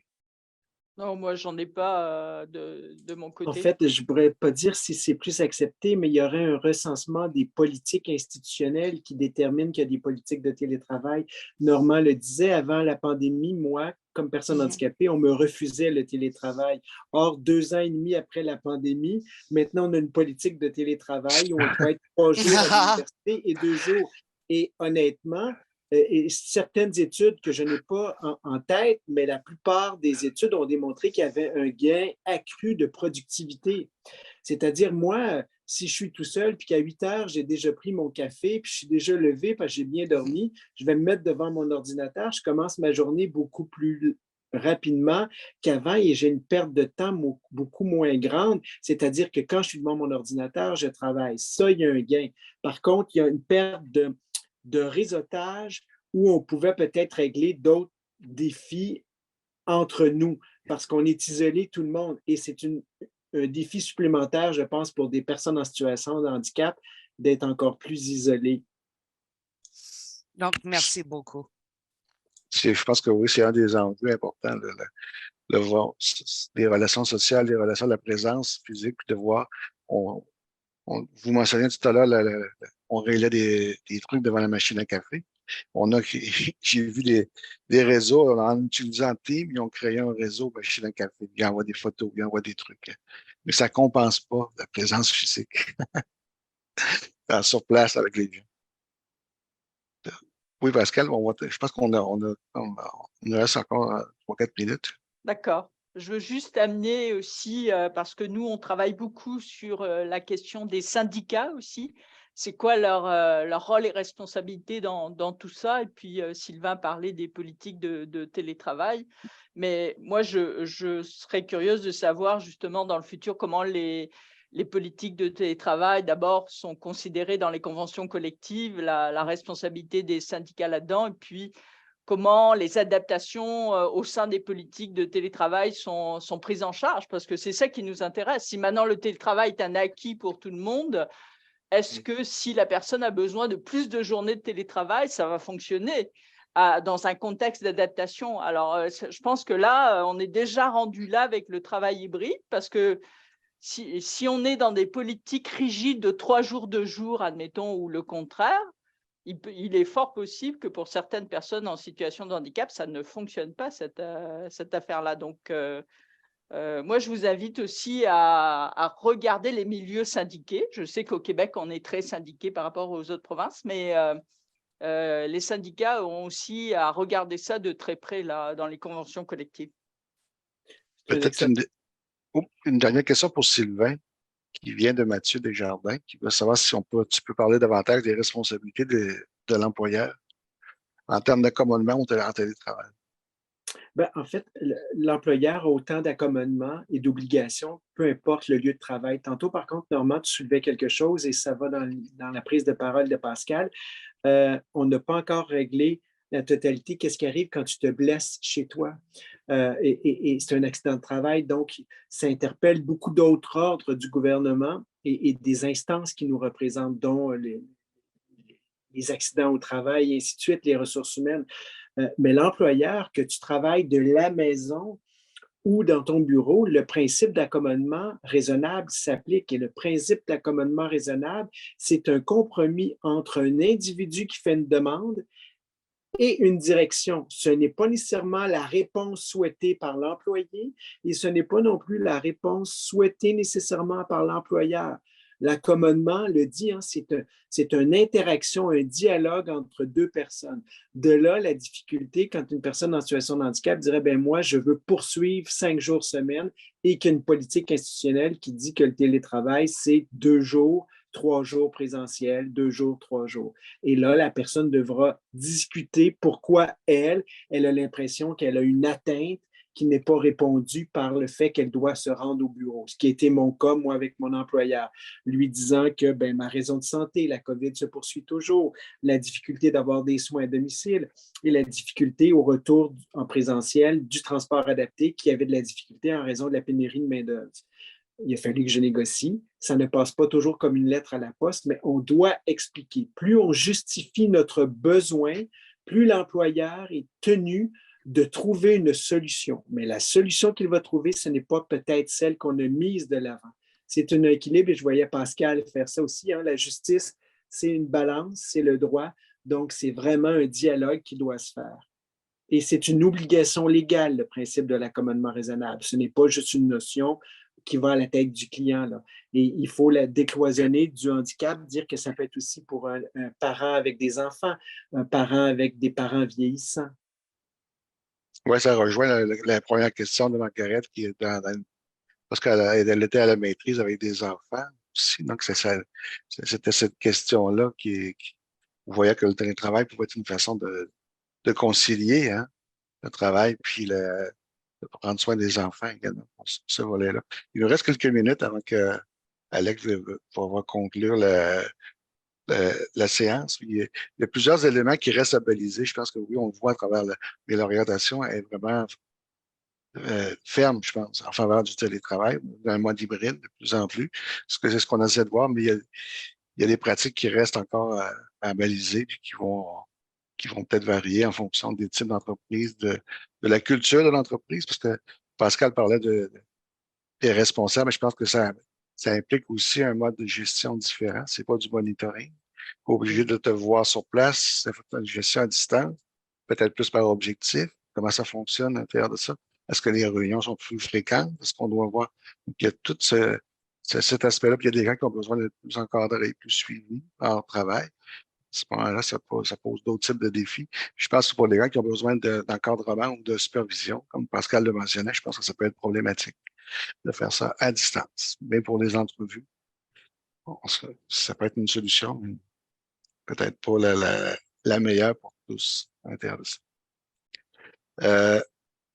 Non, moi, j'en ai pas de mon côté. En fait, je ne pourrais pas dire si c'est plus accepté, mais il y aurait un recensement des politiques institutionnelles qui déterminent qu'il y a des politiques de télétravail. Normand le disait, avant la pandémie, moi, comme personne handicapée, on me refusait le télétravail. Or, 2 ans et demi après la pandémie, maintenant, on a une politique de télétravail où on doit être 3 jours à l'université et 2 jours. Et honnêtement, et certaines études que je n'ai pas en tête, mais la plupart des études ont démontré qu'il y avait un gain accru de productivité. C'est-à-dire, moi, si je suis tout seul, puis qu'à 8 heures, j'ai déjà pris mon café, puis je suis déjà levé parce que j'ai bien dormi, je vais me mettre devant mon ordinateur, je commence ma journée beaucoup plus rapidement qu'avant et j'ai une perte de temps beaucoup moins grande. C'est-à-dire que quand je suis devant mon ordinateur, je travaille. Ça, il y a un gain. Par contre, il y a une perte de réseautage où on pouvait peut-être régler d'autres défis entre nous parce qu'on est isolé tout le monde et c'est un défi supplémentaire, je pense, pour des personnes en situation de handicap d'être encore plus isolées. Donc, merci beaucoup. Je pense que oui, c'est un des enjeux importants, les relations sociales, les relations de la présence physique, puis de voir, vous mentionniez tout à l'heure, on réglait des trucs devant la machine à café. J'ai vu des réseaux, en utilisant Teams, ils ont créé un réseau machine à café. Ils envoient des photos, ils envoient des trucs. Mais ça ne compense pas la présence physique sur place avec les gens. Oui, Pascal, je pense qu'on reste encore 3-4 minutes. D'accord. Je veux juste amener aussi, parce que nous, on travaille beaucoup sur la question des syndicats aussi. C'est quoi leur rôle et responsabilité dans tout ça? Et puis, Sylvain parlait des politiques de télétravail. Mais moi, je serais curieuse de savoir justement dans le futur comment les politiques de télétravail, d'abord, sont considérées dans les conventions collectives, la responsabilité des syndicats là-dedans, et puis comment les adaptations au sein des politiques de télétravail sont prises en charge, parce que c'est ça qui nous intéresse. Si maintenant le télétravail est un acquis pour tout le monde, est-ce que si la personne a besoin de plus de journées de télétravail, ça va fonctionner dans un contexte d'adaptation? Alors, je pense que là, on est déjà rendu là avec le travail hybride, parce que si on est dans des politiques rigides de 3 jours, 2 jours, admettons, ou le contraire, il est fort possible que pour certaines personnes en situation de handicap, ça ne fonctionne pas, cette affaire-là. Donc, moi, je vous invite aussi à regarder les milieux syndiqués. Je sais qu'au Québec, on est très syndiqué par rapport aux autres provinces, mais les syndicats ont aussi à regarder ça de très près là, dans les conventions collectives. Peut-être une dernière question pour Sylvain, qui vient de Mathieu Desjardins, qui veut savoir si tu peux parler davantage des responsabilités de l'employeur en termes d'accommodement ou en télétravail. En fait, l'employeur a autant d'accommodements et d'obligations, peu importe le lieu de travail. Tantôt, par contre, Normand, tu soulevais quelque chose et ça va dans la prise de parole de Pascal. On n'a pas encore réglé la totalité. Qu'est-ce qui arrive quand tu te blesses chez toi? Et c'est un accident de travail, donc ça interpelle beaucoup d'autres ordres du gouvernement et des instances qui nous représentent, dont les accidents au travail, et ainsi de suite, les ressources humaines. Mais l'employeur, que tu travailles de la maison ou dans ton bureau, le principe d'accommodement raisonnable s'applique. Et le principe d'accommodement raisonnable, c'est un compromis entre un individu qui fait une demande et une direction. Ce n'est pas nécessairement la réponse souhaitée par l'employé et ce n'est pas non plus la réponse souhaitée nécessairement par l'employeur. L'accommodement le dit, hein, c'est une interaction, un dialogue entre deux personnes. De là, la difficulté quand une personne en situation de handicap dirait, ben moi, je veux poursuivre 5 jours semaine et qu'il y a une politique institutionnelle qui dit que le télétravail, c'est 2 jours, 3 jours présentiels, 2 jours, 3 jours. Et là, la personne devra discuter pourquoi elle a l'impression qu'elle a une atteinte qui n'est pas répondue par le fait qu'elle doit se rendre au bureau. Ce qui a été mon cas, moi, avec mon employeur, lui disant que ben, ma raison de santé, la COVID se poursuit toujours, la difficulté d'avoir des soins à domicile et la difficulté au retour en présentiel du transport adapté qui avait de la difficulté en raison de la pénurie de main-d'œuvre. Il a fallu que je négocie. Ça ne passe pas toujours comme une lettre à la poste, mais on doit expliquer. Plus on justifie notre besoin, plus l'employeur est tenu de trouver une solution. Mais la solution qu'il va trouver, ce n'est pas peut-être celle qu'on a mise de l'avant. C'est un équilibre, et je voyais Pascal faire ça aussi. Hein. La justice, c'est une balance, c'est le droit. Donc, c'est vraiment un dialogue qui doit se faire. Et c'est une obligation légale, le principe de l'accommodement raisonnable. Ce n'est pas juste une notion qui va à la tête du client. Là. Et il faut la décloisonner du handicap, dire que ça peut être aussi pour un parent avec des enfants, un parent avec des parents vieillissants. Oui, ça rejoint la première question de Margaret qui est parce qu'elle était à la maîtrise avec des enfants aussi. Donc, c'était cette question-là on voyait que le télétravail pouvait être une façon de concilier hein, le travail puis de prendre soin des enfants également pour ce volet-là. Il nous reste quelques minutes avant que Alex va conclure la séance. Il y a plusieurs éléments qui restent à baliser. Je pense que oui, on le voit à travers mais l'orientation est vraiment ferme, je pense, en faveur du télétravail, d'un mode hybride de plus en plus. C'est ce qu'on essaie de voir, mais il y a des pratiques qui restent encore à baliser puis qui vont peut-être varier en fonction des types d'entreprises, de la culture de l'entreprise, parce que Pascal parlait des responsables, mais je pense que ça implique aussi un mode de gestion différent. C'est pas du monitoring. Pas obligé de te voir sur place, c'est une gestion à distance, peut-être plus par objectif. Comment ça fonctionne à l'intérieur de ça? Est-ce que les réunions sont plus fréquentes? Est-ce qu'on doit voir? Donc, il y a tout cet aspect-là, puis il y a des gens qui ont besoin d'être plus encadrés, plus suivis par leur travail. À ce moment-là, ça pose d'autres types de défis. Je pense que pour les gens qui ont besoin d'encadrement ou de supervision, comme Pascal le mentionnait, je pense que ça peut être problématique de faire ça à distance. Mais pour les entrevues, ça peut être une solution, mais peut-être pas la meilleure pour tous à l'intérieur de ça.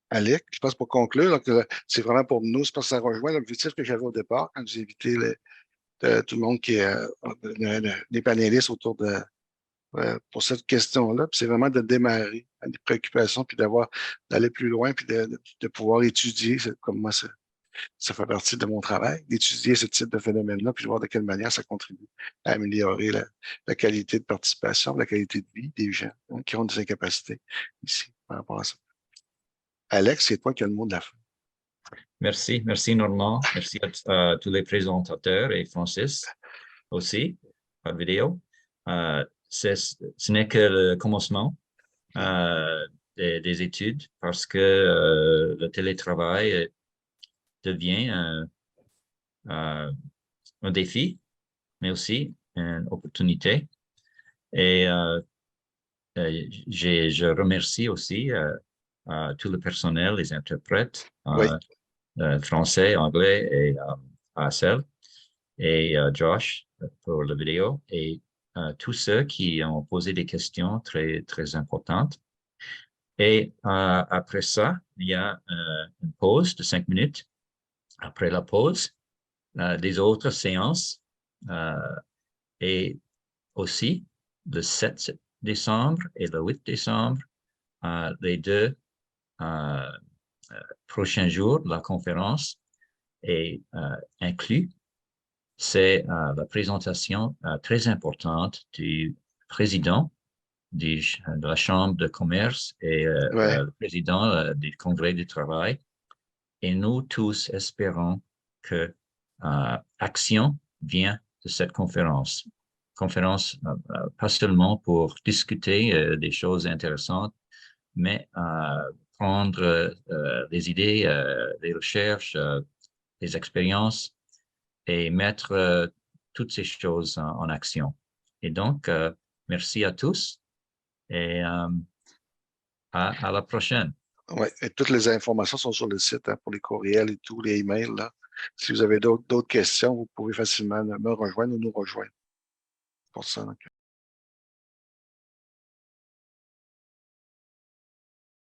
Alec, je pense pour conclure, donc, c'est vraiment pour nous, c'est parce que ça rejoint l'objectif que j'avais au départ quand j'ai invité tout le monde qui est les panélistes autour pour cette question-là. Puis c'est vraiment de démarrer à des préoccupations, puis d'aller plus loin, puis de pouvoir étudier, comme moi, ça fait partie de mon travail, d'étudier ce type de phénomène-là, puis de voir de quelle manière ça contribue à améliorer la qualité de participation, la qualité de vie des gens hein, qui ont des incapacités ici par rapport à ça. Alex, c'est toi qui as le mot de la fin. Merci Normand. Merci à tous les présentateurs et Francis aussi, par vidéo. Ce n'est que le commencement des études parce que le télétravail devient un défi, mais aussi une opportunité. Et je remercie aussi tout le personnel, les interprètes, Oui. Français, anglais et ASL, et Josh pour la vidéo, et tous ceux qui ont posé des questions très, très importantes. Et après ça, il y a une pause de 5 minutes. Après la pause, des autres séances et aussi le 7 décembre et le 8 décembre, les deux prochains jours, la conférence est inclus. C'est la présentation très importante du président de la Chambre de commerce et Ouais. le président du Congrès du travail. Et nous tous espérons que action vient de cette conférence. Conférence pas seulement pour discuter des choses intéressantes, mais prendre des idées, des recherches, des expériences et mettre toutes ces choses en action. Et donc, merci à tous et à la prochaine. Ouais, et toutes les informations sont sur le site pour les courriels et tous les emails. Là. Si vous avez d'autres questions, vous pouvez facilement me rejoindre ou nous rejoindre pour ça. Donc.